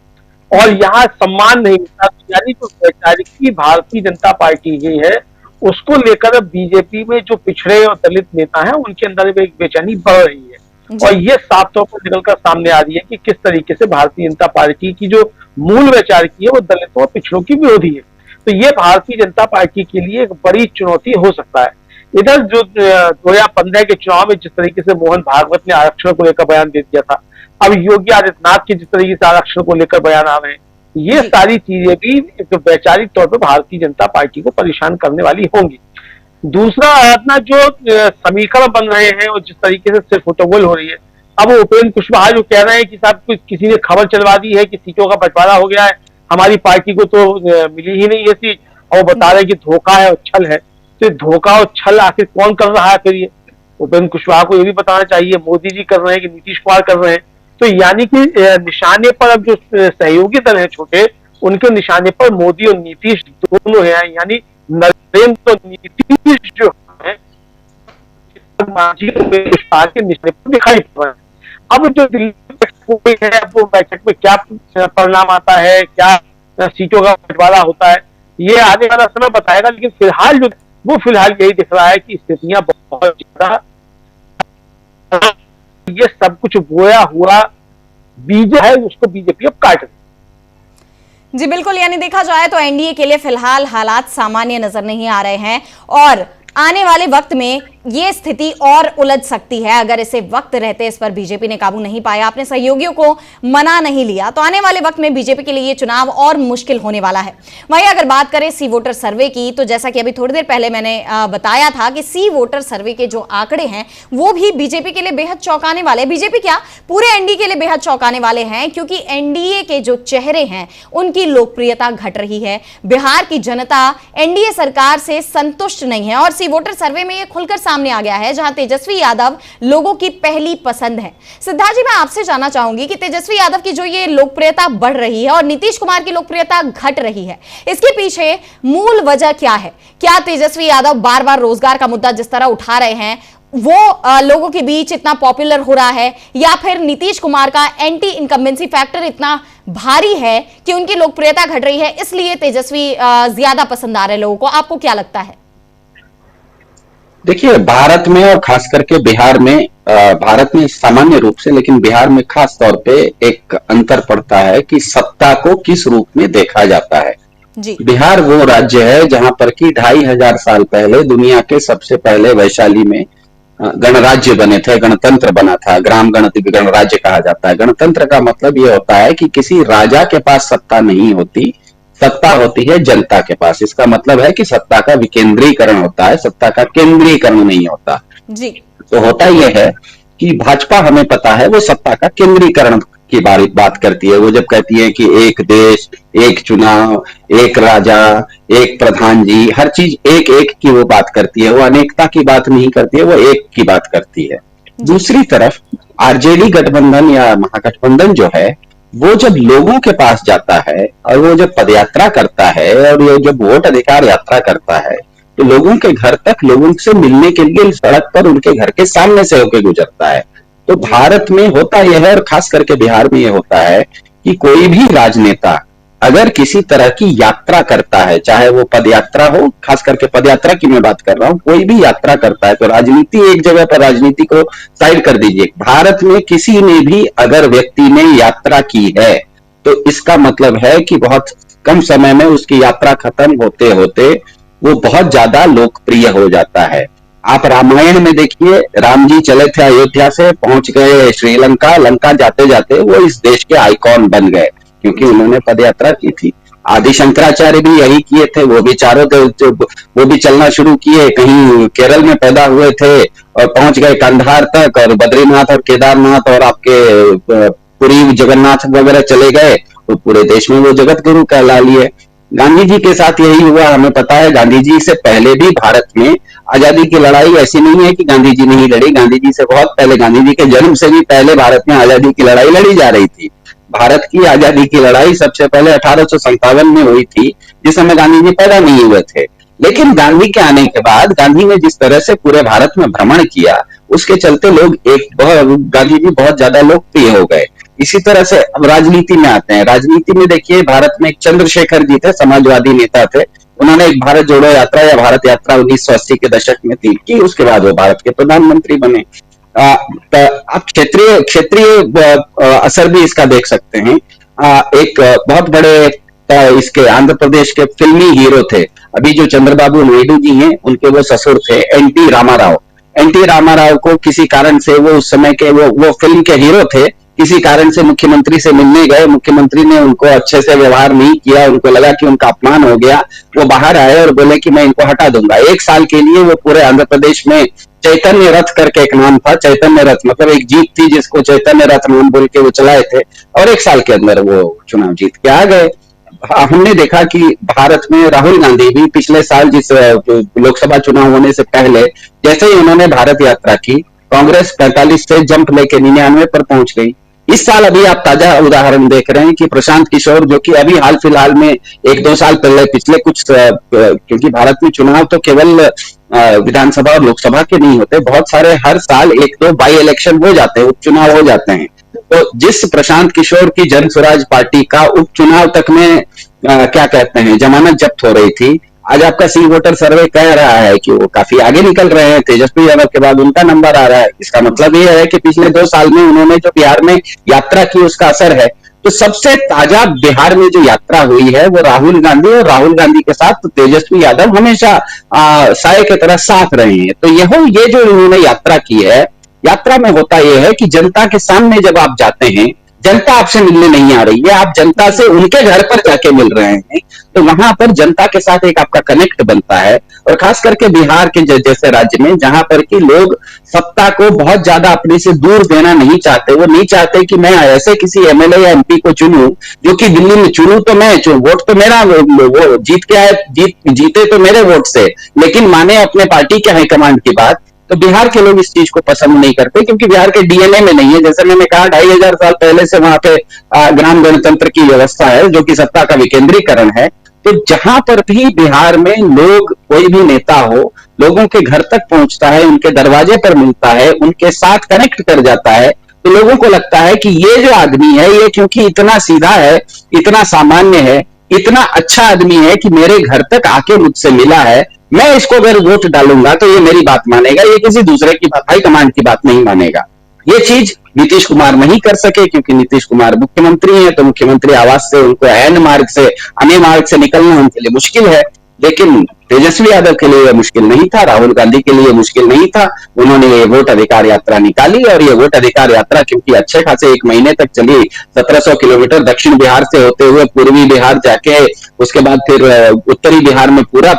और यहाँ सम्मान नहीं मिलता, यानी जो वैचारिक भारतीय जनता पार्टी ही है उसको लेकर अब बीजेपी में जो पिछड़े और दलित नेता हैं उनके अंदर एक बेचैनी बढ़ रही है और ये साफ तौर पर निकलकर सामने आ रही है कि किस तरीके से भारतीय जनता पार्टी की जो मूल वैचारिकी है वो दलितों और पिछड़ों की विरोधी है। तो ये भारतीय जनता पार्टी के लिए एक बड़ी चुनौती हो सकता है। इधर जो 2015 के चुनाव में जिस तरीके से मोहन भागवत ने आरक्षण को लेकर बयान दे दिया था, अब योगी आदित्यनाथ के जिस तरीके से आरक्षण को लेकर बयान आ रहे हैं, ये सारी चीजें भी वैचारिक तौर पर भारतीय जनता पार्टी को परेशान करने वाली होंगी। दूसरा आराधना, जो समीकरण बन रहे हैं और जिस तरीके से सिर्फ फुटबॉल हो रही है, अब उपेंद्र कुशवाहा जो कह रहे हैं कि साहब किसी ने खबर चलवा दी है कि सीटों का बंटवारा हो गया है, हमारी पार्टी को तो मिली ही नहीं है सीट, और बता रहे हैं कि धोखा है और छल है। तो धोखा और छल आखिर कौन कर रहा है? फिर ये उपेंद्र कुशवाहा को ये भी बताना चाहिए, मोदी जी कर रहे हैं कि नीतीश कुमार कर रहे हैं? तो यानी कि निशाने पर अब जो सहयोगी दल है छोटे, उनके निशाने पर मोदी और नीतीश दोनों हैं, यानी नरेंद्र और नीतीश जो है के निशाने पर दिखाई पड़ रहे हैं। अब जो दिल्ली है वो बैठक में क्या परिणाम आता है, क्या सीटों का बंटवारा होता है, ये आने वाला समय बताएगा। लेकिन फिलहाल यही दिख रहा है कि स्थितियां बहुत ज्यादा, ये सब कुछ बोया हुआ बीजेपी है उसको बीजेपी अब काट रही। जी बिल्कुल, यानी देखा जाए तो एनडीए के लिए फिलहाल हालात सामान्य नजर नहीं आ रहे हैं और आने वाले वक्त में ये स्थिति और उलझ सकती है अगर इसे वक्त रहते इस पर बीजेपी ने काबू नहीं पाया, अपने सहयोगियों को मना नहीं लिया, तो आने वाले वक्त में बीजेपी के लिए ये चुनाव और मुश्किल होने वाला है। वहीं अगर बात करें सी वोटर सर्वे की, तो जैसा कि अभी थोड़ी देर पहले मैंने बताया था कि सी वोटर सर्वे के जो आंकड़े हैं वो भी बीजेपी के लिए बेहद चौंकाने वाले हैं। बीजेपी क्या, पूरे एनडीए के लिए बेहद चौंकाने वाले हैं, क्योंकि एनडीए के जो चेहरे हैं उनकी लोकप्रियता घट रही है। बिहार की जनता एनडीए सरकार से संतुष्ट नहीं है और सी वोटर सर्वे में ये खुलकर सामने आ गया है, जहां तेजस्वी यादव लोगों की पहली पसंद है। सिद्धार्थ जी, मैं आपसे जानना चाहूंगी कि तेजस्वी यादव की जो ये लोकप्रियता बढ़ रही है और नीतीश कुमार की लोकप्रियता घट रही है, इसके पीछे मूल वजह क्या है? क्या तेजस्वी यादव बार बार रोजगार का मुद्दा जिस तरह उठा रहे हैं वो लोगों के बीच इतना पॉपुलर हो रहा है, या फिर नीतीश कुमार का एंटी इनकम्बेंसी फैक्टर इतना भारी है कि उनकी लोकप्रियता घट रही है, इसलिए तेजस्वी ज्यादा पसंद आ रहे हैं लोगों को? आपको क्या लगता है? देखिए, भारत में और खास करके बिहार में, भारत में सामान्य रूप से लेकिन बिहार में खास तौर पे एक अंतर पड़ता है कि सत्ता को किस रूप में देखा जाता है। जी। बिहार वो राज्य है जहां पर कि 2500 साल पहले दुनिया के सबसे पहले वैशाली में गणराज्य बने थे, गणतंत्र बना था, ग्राम गणराज्य कहा जाता है। गणतंत्र का मतलब ये होता है कि किसी राजा के पास सत्ता नहीं होती, सत्ता होती है जनता के पास। इसका मतलब है कि सत्ता का विकेंद्रीकरण होता है, सत्ता का केंद्रीकरण नहीं होता। जी। तो होता यह है कि भाजपा, हमें पता है, वो सत्ता का केंद्रीकरण की बात करती है। वो जब कहती है कि एक देश, एक चुनाव, एक राजा, एक प्रधान जी, हर चीज एक एक की वो बात करती है। वो अनेकता की बात नहीं करती है, वो एक की बात करती है। दूसरी तरफ आरजेडी गठबंधन या महागठबंधन जो है, वो जब लोगों के पास जाता है और वो जब पदयात्रा करता है और ये जब वोट अधिकार यात्रा करता है, तो लोगों के घर तक, लोगों से मिलने के लिए सड़क पर उनके घर के सामने से होकर गुजरता है। तो भारत में होता यह है, और खास करके बिहार में यह होता है कि कोई भी राजनेता अगर किसी तरह की यात्रा करता है, चाहे वो पद यात्रा हो, खास करके पद यात्रा की मैं बात कर रहा हूं, कोई भी यात्रा करता है, तो राजनीति एक जगह पर, राजनीति को साइड कर दीजिए, भारत में किसी ने भी अगर व्यक्ति ने यात्रा की है तो इसका मतलब है कि बहुत कम समय में उसकी यात्रा खत्म होते होते वो बहुत ज्यादा लोकप्रिय हो जाता है। आप रामायण में देखिए, राम जी चले थे अयोध्या से, पहुंच गए श्रीलंका, लंका जाते जाते वो इस देश के आइकॉन बन गए क्योंकि उन्होंने पदयात्रा की थी। आदि शंकराचार्य भी यही किए थे, वो भी वो भी चलना शुरू किए, कहीं केरल में पैदा हुए थे और पहुंच गए कंधार तक, और बद्रीनाथ और केदारनाथ और आपके पुरी जगन्नाथ वगैरह चले गए, तो पूरे देश में वो जगत गुरु कहला लिए। गांधी जी के साथ यही हुआ, हमें पता है। गांधी जी से पहले भी भारत में आजादी की लड़ाई ऐसी नहीं है कि गांधी जी नहीं लड़ी, गांधी जी से बहुत पहले, गांधी जी के जन्म से भी पहले भारत में आजादी की लड़ाई लड़ी जा रही थी। भारत की आजादी की लड़ाई सबसे पहले 1857 में हुई थी, जिस समय गांधी जी पैदा नहीं हुए थे। लेकिन गांधी के आने के बाद गांधी ने जिस तरह से पूरे भारत में भ्रमण किया, उसके चलते गांधी जी बहुत ज्यादा लोकप्रिय हो गए। इसी तरह से अब राजनीति में आते हैं। राजनीति में देखिए, भारत में एक चंद्रशेखर जी थे, समाजवादी नेता थे, उन्होंने एक भारत जोड़ो यात्रा या भारत यात्रा 1980 के दशक में की, उसके बाद वो भारत के प्रधानमंत्री बने। आप क्षेत्रीय असर भी इसका देख सकते हैं। एक बहुत बड़े इसके आंध्र प्रदेश के फिल्मी हीरो थे, अभी जो चंद्रबाबू नायडू जी हैं, उनके वो ससुर थे एनटी रामाराव। एनटी रामाराव को किसी कारण से, वो उस समय के वो फिल्म के हीरो थे, किसी कारण से मुख्यमंत्री से मिलने गए, मुख्यमंत्री ने उनको अच्छे से व्यवहार नहीं किया, उनको लगा कि उनका अपमान हो गया, वो बाहर आए और बोले कि मैं इनको हटा दूंगा। 1 साल के लिए वो पूरे आंध्र प्रदेश में चैतन्य रथ करके एक नाम था, चैतन्य रथ मतलब एक जीप थी जिसको चैतन्य रथ नाम बोल के वो चलाए थे, और 1 साल के अंदर वो चुनाव जीत के आ गए। हमने देखा कि भारत में राहुल गांधी भी पिछले साल, जिस लोकसभा चुनाव होने से पहले, जैसे ही उन्होंने भारत यात्रा की, कांग्रेस 45 से जंप लेके 99 पर पहुंच गई। इस साल अभी आप ताजा उदाहरण देख रहे हैं कि प्रशांत किशोर, जो कि अभी हाल फिलहाल में 1-2 साल पहले, पिछले कुछ, क्योंकि भारत में चुनाव तो केवल विधानसभा और लोकसभा के नहीं होते, बहुत सारे हर साल 1-2 बाई इलेक्शन हो जाते हैं, उपचुनाव हो जाते हैं। तो जिस प्रशांत किशोर की जन स्वराज पार्टी का उपचुनाव तक में क्या कहते हैं, जमानत जब्त हो रही थी, आज आपका सी वोटर सर्वे कह रहा है कि वो काफी आगे निकल रहे हैं, तेजस्वी यादव के बाद उनका नंबर आ रहा है। इसका मतलब ये है कि पिछले 2 साल में उन्होंने जो बिहार में यात्रा की उसका असर है। तो सबसे ताजा बिहार में जो यात्रा हुई है वो राहुल गांधी, और राहुल गांधी के साथ तो तेजस्वी यादव हमेशा साये की तरह साथ रहे हैं। तो ये जो इन्होंने यात्रा की है, यात्रा में होता यह है कि जनता के सामने जब आप जाते हैं, जनता आपसे मिलने नहीं आ रही है, आप जनता से उनके घर पर जाके मिल रहे हैं, तो वहां पर जनता के साथ एक आपका कनेक्ट बनता है। और खास करके बिहार के जैसे राज्य में, जहां पर कि लोग सत्ता को बहुत ज्यादा अपने से दूर देना नहीं चाहते, वो नहीं चाहते कि मैं ऐसे किसी एमएलए या एमपी को चुनूं जो कि दिल्ली में चुनूं तो मैं वोट तो मेरा, वो जीत के आए, जीते तो मेरे वोट से, लेकिन माने अपने पार्टी के हाईकमांड की बात। तो बिहार के लोग इस चीज को पसंद नहीं करते, क्योंकि बिहार के डीएनए में नहीं है। जैसे मैंने कहा, 2500 साल पहले से वहां पे ग्राम गणतंत्र की व्यवस्था है, जो कि सत्ता का विकेंद्रीकरण है। तो जहां पर भी बिहार में लोग, कोई भी नेता हो, लोगों के घर तक पहुंचता है, उनके दरवाजे पर मिलता है, उनके साथ कनेक्ट कर जाता है, तो लोगों को लगता है कि ये जो आदमी है, ये क्योंकि इतना सीधा है, इतना सामान्य है, इतना अच्छा आदमी है कि मेरे घर तक आके मुझसे मिला है, मैं इसको अगर वोट डालूंगा तो ये मेरी बात मानेगा, ये किसी दूसरे की बात, हाईकमांड की बात नहीं मानेगा। ये चीज नीतीश कुमार नहीं कर सके, क्योंकि नीतीश कुमार मुख्यमंत्री हैं, तो मुख्यमंत्री आवास से उनको ऐन मार्ग से निकलना उनके लिए मुश्किल है। लेकिन तेजस्वी यादव के लिए यह मुश्किल नहीं था, राहुल गांधी के लिए मुश्किल नहीं था। उन्होंने ये वोट अधिकार यात्रा निकाली, और ये वोट अधिकार यात्रा क्योंकि अच्छे खासे 1 महीने तक चली, 1700 किलोमीटर दक्षिण बिहार से होते हुए पूर्वी बिहार जाके, उसके बाद फिर उत्तरी बिहार में पूरा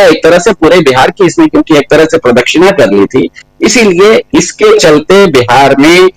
एक तरह से पूरे बिहार की इसने क्योंकि एक तरह से प्रदक्षिणा कर ली थी। इसीलिए इसके चलते बिहार में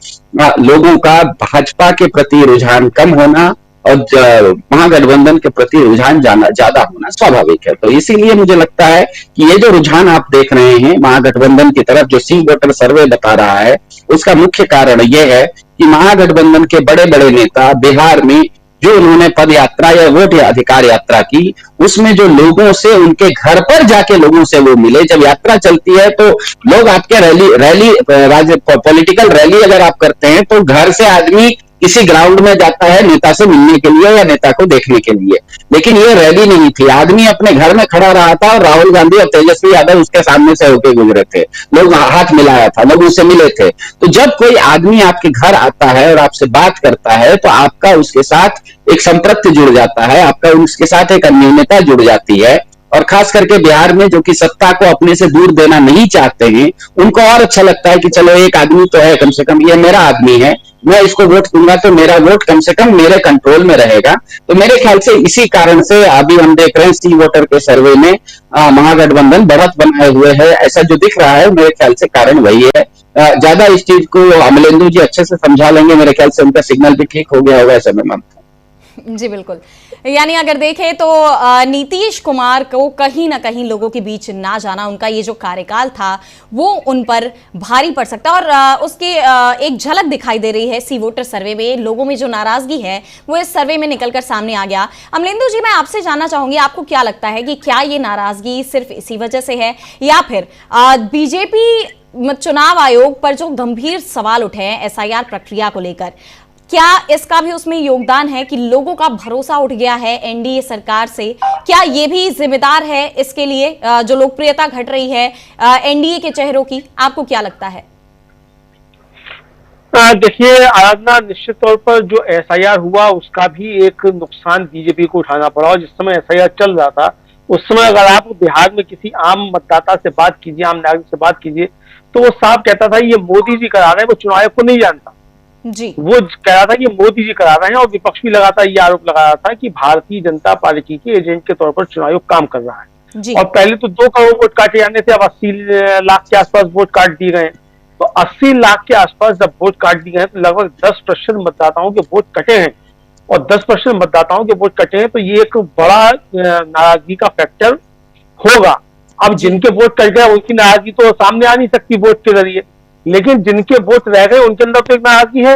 लोगों का भाजपा के प्रति रुझान कम होना और महागठबंधन के प्रति रुझान ज्यादा होना स्वाभाविक है। तो इसीलिए मुझे लगता है कि ये जो रुझान आप देख रहे हैं महागठबंधन की तरफ, जो सी वोटर सर्वे बता रहा है, उसका मुख्य कारण यह है कि महागठबंधन के बड़े बड़े नेता बिहार में जो उन्होंने पद यात्रा या वोट या अधिकार यात्रा की, उसमें जो लोगों से, उनके घर पर जाके लोगों से वो मिले। जब यात्रा चलती है तो लोग आपके पॉलिटिकल रैली अगर आप करते हैं तो घर से आदमी किसी ग्राउंड में जाता है नेता से मिलने के लिए या नेता को देखने के लिए, लेकिन ये रैली नहीं थी। आदमी अपने घर में खड़ा रहा था और राहुल गांधी और तेजस्वी यादव उसके सामने से होके गुजरे थे, लोग हाथ मिलाया था, लोग उससे मिले थे। तो जब कोई आदमी आपके घर आता है और आपसे बात करता है तो आपका उसके साथ एक संपर्क जुड़ जाता है, आपका उसके साथ एक अन्योन्यता जुड़ जाती है। और खास करके बिहार में जो कि सत्ता को अपने से दूर देना नहीं चाहते हैं, उनको और अच्छा लगता है कि चलो एक आदमी तो है, कम से कम ये मेरा आदमी है, मैं इसको वोट दूंगा तो मेरा वोट कम से कम मेरे कंट्रोल में रहेगा। तो मेरे ख्याल से इसी कारण से अभी हम देख रहे हैं सी वोटर के सर्वे में महागठबंधन बढ़त बनाए हुए है, ऐसा जो दिख रहा है। मेरे ख्याल से कारण वही है। ज्यादा इस चीज को अमलेंदु जी अच्छे से समझा लेंगे, मेरे ख्याल से उनका सिग्नल भी ठीक हो गया होगा, ऐसा मैं मानता हूँ। जी बिल्कुल, यानी अगर देखें तो नीतीश कुमार को कहीं ना कहीं लोगों के बीच ना जाना, उनका ये जो कार्यकाल था वो उन पर भारी पड़ सकता है। और उसकी एक झलक दिखाई दे रही है सी वोटर सर्वे में। लोगों में जो नाराजगी है वो इस सर्वे में निकलकर सामने आ गया। अमलेंदु जी, मैं आपसे जानना चाहूंगी, आपको क्या लगता है कि क्या ये नाराजगी सिर्फ इसी वजह से है, या फिर बीजेपी चुनाव आयोग पर जो गंभीर सवाल उठे हैं एसआईआर प्रक्रिया को लेकर, क्या इसका भी उसमें योगदान है कि लोगों का भरोसा उठ गया है एनडीए सरकार से? क्या ये भी जिम्मेदार है इसके लिए जो लोकप्रियता घट रही है एनडीए के चेहरों की? आपको क्या लगता है? देखिए आराधना, निश्चित तौर पर जो एसआईआर हुआ उसका भी एक नुकसान बीजेपी को उठाना पड़ा। और जिस समय एसआईआर चल रहा था उस समय अगर आप बिहार में किसी आम मतदाता से बात कीजिए, आम नागरिक से बात कीजिए, तो वो साफ कहता था ये मोदी जी करा रहे हैं, वो चुनाव आयोग को नहीं जानता जी। वो कह रहा था कि मोदी जी करा रहे हैं। और विपक्ष भी लगातार ये आरोप लगा रहा था कि भारतीय जनता पार्टी के एजेंट के तौर पर चुनाव आयोग काम कर रहा है जी। और पहले तो 2 करोड़ वोट काटे जाने थे, अब 80 लाख के आसपास वोट काट दिए गए। तो 80 लाख के आसपास जब वोट काट दिए गए तो लगभग 10% मतदाताओं के वोट कटे हैं। और 10% मतदाताओं के वोट कटे हैं तो ये एक बड़ा नाराजगी का फैक्टर होगा। अब जिनके वोट कट गए उनकी नाराजगी तो सामने आ नहीं सकती वोट के जरिए, लेकिन जिनके वोट रह गए उनके अंदर तो एक नाराजगी है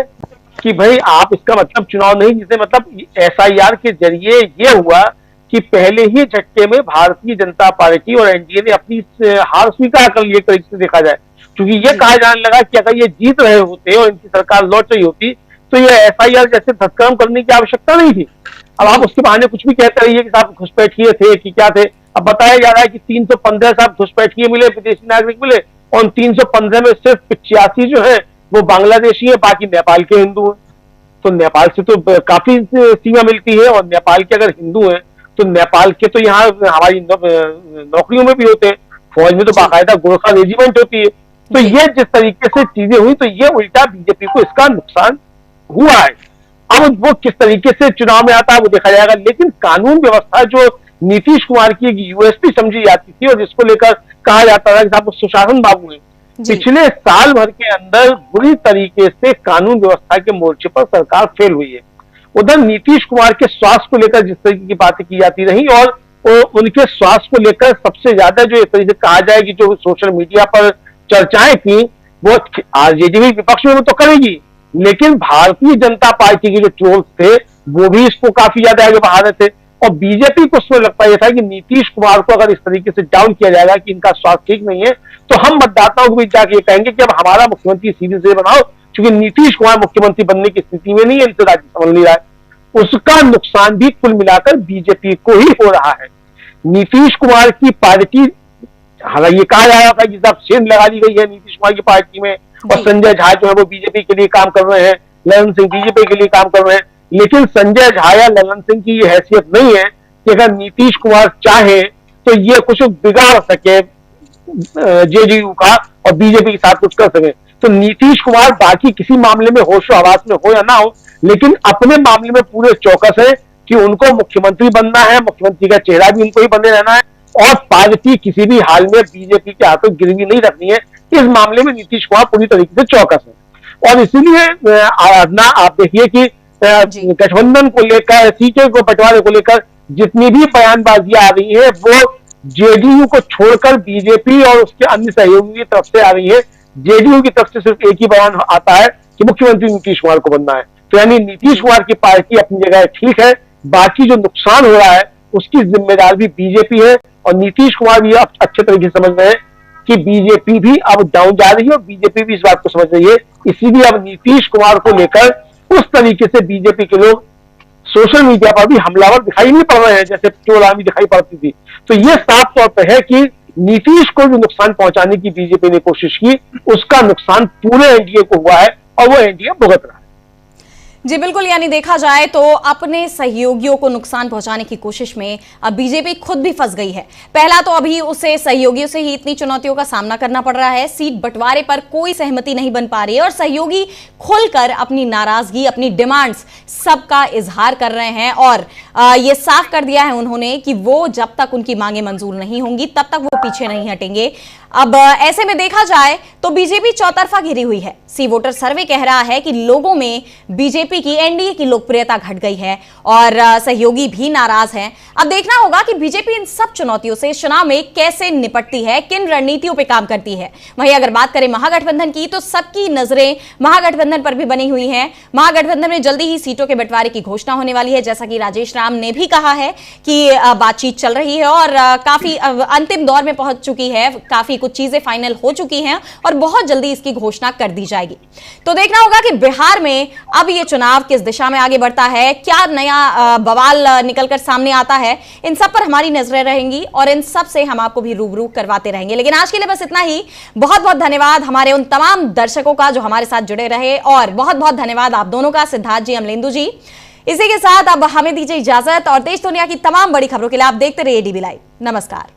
कि भाई आप, इसका मतलब चुनाव नहीं जीते। मतलब एसआईआर के जरिए ये हुआ कि पहले ही झटके में भारतीय जनता पार्टी और एनडीए ने अपनी हार स्वीकार कर ली, एक तरीके से देखा जाए। क्योंकि ये कहा जाने लगा कि अगर ये जीत रहे होते और इनकी सरकार लौट रही होती तो ये एसआईआर जैसे धक्कम करने की आवश्यकता नहीं थी। अब आप उसके बहाने कुछ भी कहते रहिए कि साहब घुसपैठिए थे कि क्या थे, अब बताया जा रहा है कि 315 साहब घुसपैठिए मिले, विदेशी नागरिक मिले, और 315 में सिर्फ 85 जो है वो बांग्लादेशी है, बाकी नेपाल के हिंदू हैं। तो नेपाल से तो काफी सीमा मिलती है, और नेपाल के अगर हिंदू हैं तो नेपाल के तो यहाँ हमारी नौकरियों में भी होते हैं, फौज में तो बाकायदा गोरखा रेजिमेंट होती है। तो ये जिस तरीके से चीजें हुई, तो ये उल्टा बीजेपी को इसका नुकसान हुआ है। अब वो किस तरीके से चुनाव में आता है वो देखा जाएगा, लेकिन कानून व्यवस्था जो नीतीश कुमार की यूएसपी समझी जाती थी और जिसको लेकर कहा जाता था कि साहब सुशासन बाबू हैं, पिछले साल भर के अंदर बुरी तरीके से कानून व्यवस्था के मोर्चे पर सरकार फेल हुई है। उधर नीतीश कुमार के स्वास्थ्य को लेकर जिस तरीके की बातें की जाती रही, और उनके स्वास्थ्य को लेकर सबसे ज्यादा जो इस तरीके से कहा जाए कि जो सोशल मीडिया पर चर्चाएं थी, वो आरजेडी विपक्ष में तो करेगी, लेकिन भारतीय जनता पार्टी के जो ट्रोल्स थे वो भी इसको काफी ज्यादा आगे बढ़ा रहे थे। और बीजेपी को उसमें लगता यह था कि नीतीश कुमार को अगर इस तरीके से डाउन किया जाएगा कि इनका स्वास्थ्य ठीक नहीं है, तो हम मतदाताओं को भी जाके ये कहेंगे कि अब हमारा मुख्यमंत्री सीधे से बनाओ, क्योंकि नीतीश कुमार मुख्यमंत्री बनने की स्थिति में नहीं है, इनसे राज्य संभल नहीं रहा है। उसका नुकसान भी कुल मिलाकर बीजेपी को ही हो रहा है। नीतीश कुमार की पार्टी, हालांकि ये कहा जा रहा था कि साहब सेंध लगा दी गई है नीतीश कुमार की पार्टी में, और संजय झा जो है वो बीजेपी के लिए काम कर रहे हैं, ललन सिंह बीजेपी के लिए काम कर रहे हैं, लेकिन संजय झा या ललन सिंह की ये हैसियत नहीं है कि अगर नीतीश कुमार चाहे तो ये कुछ बिगाड़ सके जेडीयू का और बीजेपी के साथ कुछ कर सके। तो नीतीश कुमार बाकी किसी मामले में होशो हवास में हो या ना हो, लेकिन अपने मामले में पूरे चौकस है कि उनको मुख्यमंत्री बनना है, मुख्यमंत्री का चेहरा भी उनको ही बने रहना है, और पार्टी किसी भी हाल में बीजेपी के हाथों गिरवी नहीं रखनी है। इस मामले में नीतीश कुमार पूरी तरीके से चौकस है। और इसीलिए आराधना, आप देखिए कि गठबंधन को लेकर, सीटों को बंटवारे को लेकर जितनी भी बयानबाजियां आ रही है वो जेडीयू को छोड़कर बीजेपी और उसके अन्य सहयोगियों की तरफ से आ रही है। जेडीयू की तरफ से सिर्फ एक ही बयान आता है कि मुख्यमंत्री नीतीश कुमार को बनना है। तो यानी नीतीश कुमार की पार्टी अपनी जगह ठीक है, बाकी जो नुकसान हो रहा है उसकी जिम्मेदार भी बीजेपी है, और नीतीश कुमार भी अब अच्छे तरीके से समझ रहे हैं कि बीजेपी भी अब डाउन जा रही है, और बीजेपी भी इस बात को समझ रही है। इसीलिए अब नीतीश कुमार को लेकर उस तरीके से बीजेपी के लोग सोशल मीडिया पर भी हमलावर दिखाई नहीं पड़ रहे हैं जैसे चोलामी दिखाई पड़ती थी। तो ये साफ तौर पर है कि नीतीश को जो नुकसान पहुंचाने की बीजेपी ने कोशिश की, उसका नुकसान पूरे एनडीए को हुआ है, और वो एनडीए भुगत रहा है। जी बिल्कुल, यानी देखा जाए तो अपने सहयोगियों को नुकसान पहुंचाने की कोशिश में अब बीजेपी खुद भी फंस गई है। पहला तो अभी उसे सहयोगियों से ही इतनी चुनौतियों का सामना करना पड़ रहा है, सीट बंटवारे पर कोई सहमति नहीं बन पा रही है, और सहयोगी खुलकर अपनी नाराजगी, अपनी डिमांड्स सबका इजहार कर रहे हैं, और ये साफ कर दिया है उन्होंने कि वो जब तक उनकी मांगे मंजूर नहीं होंगी तब तक वो पीछे नहीं हटेंगे। अब ऐसे में देखा जाए तो बीजेपी चौतरफा घिरी हुई है। सी वोटर सर्वे कह रहा है कि लोगों में बीजेपी की, एनडीए की लोकप्रियता घट गई है, और सहयोगी भी नाराज हैं। अब देखना होगा कि बीजेपी इन सब चुनौतियों से चुनाव में कैसे निपटती है, किन रणनीतियों पर काम करती है। वहीं अगर बात करें महागठबंधन की, तो सबकी नजरें महागठबंधन पर भी बनी हुई हैं। महागठबंधन में जल्दी ही सीटों के बंटवारे की घोषणा होने वाली है, जैसा कि राजेश राम ने भी कहा है कि बातचीत चल रही है और काफी अंतिम दौर में पहुंच चुकी है, काफी कुछ चीजें फाइनल हो चुकी हैं, और बहुत जल्दी इसकी घोषणा कर दी जाएगी। तो देखना होगा कि बिहार में अब ये चुनाव किस दिशा में आगे बढ़ता है, क्या नया बवाल निकलकर सामने आता है, इन सब पर हमारी नजरें रहेंगी, और इन सब से हम आपको भी रूबरू करवाते रहेंगे। लेकिन आज के लिए बस इतना ही। बहुत बहुत धन्यवाद हमारे उन तमाम दर्शकों का जो हमारे साथ जुड़े रहे, और बहुत बहुत धन्यवाद आप दोनों का, सिद्धार्थ जी, अमलेंदु जी। इसी के साथ अब हमें दीजिए इजाजत, और देश दुनिया की तमाम बड़ी खबरों के लिए आप देखते रहिए डीबी लाइव। नमस्कार।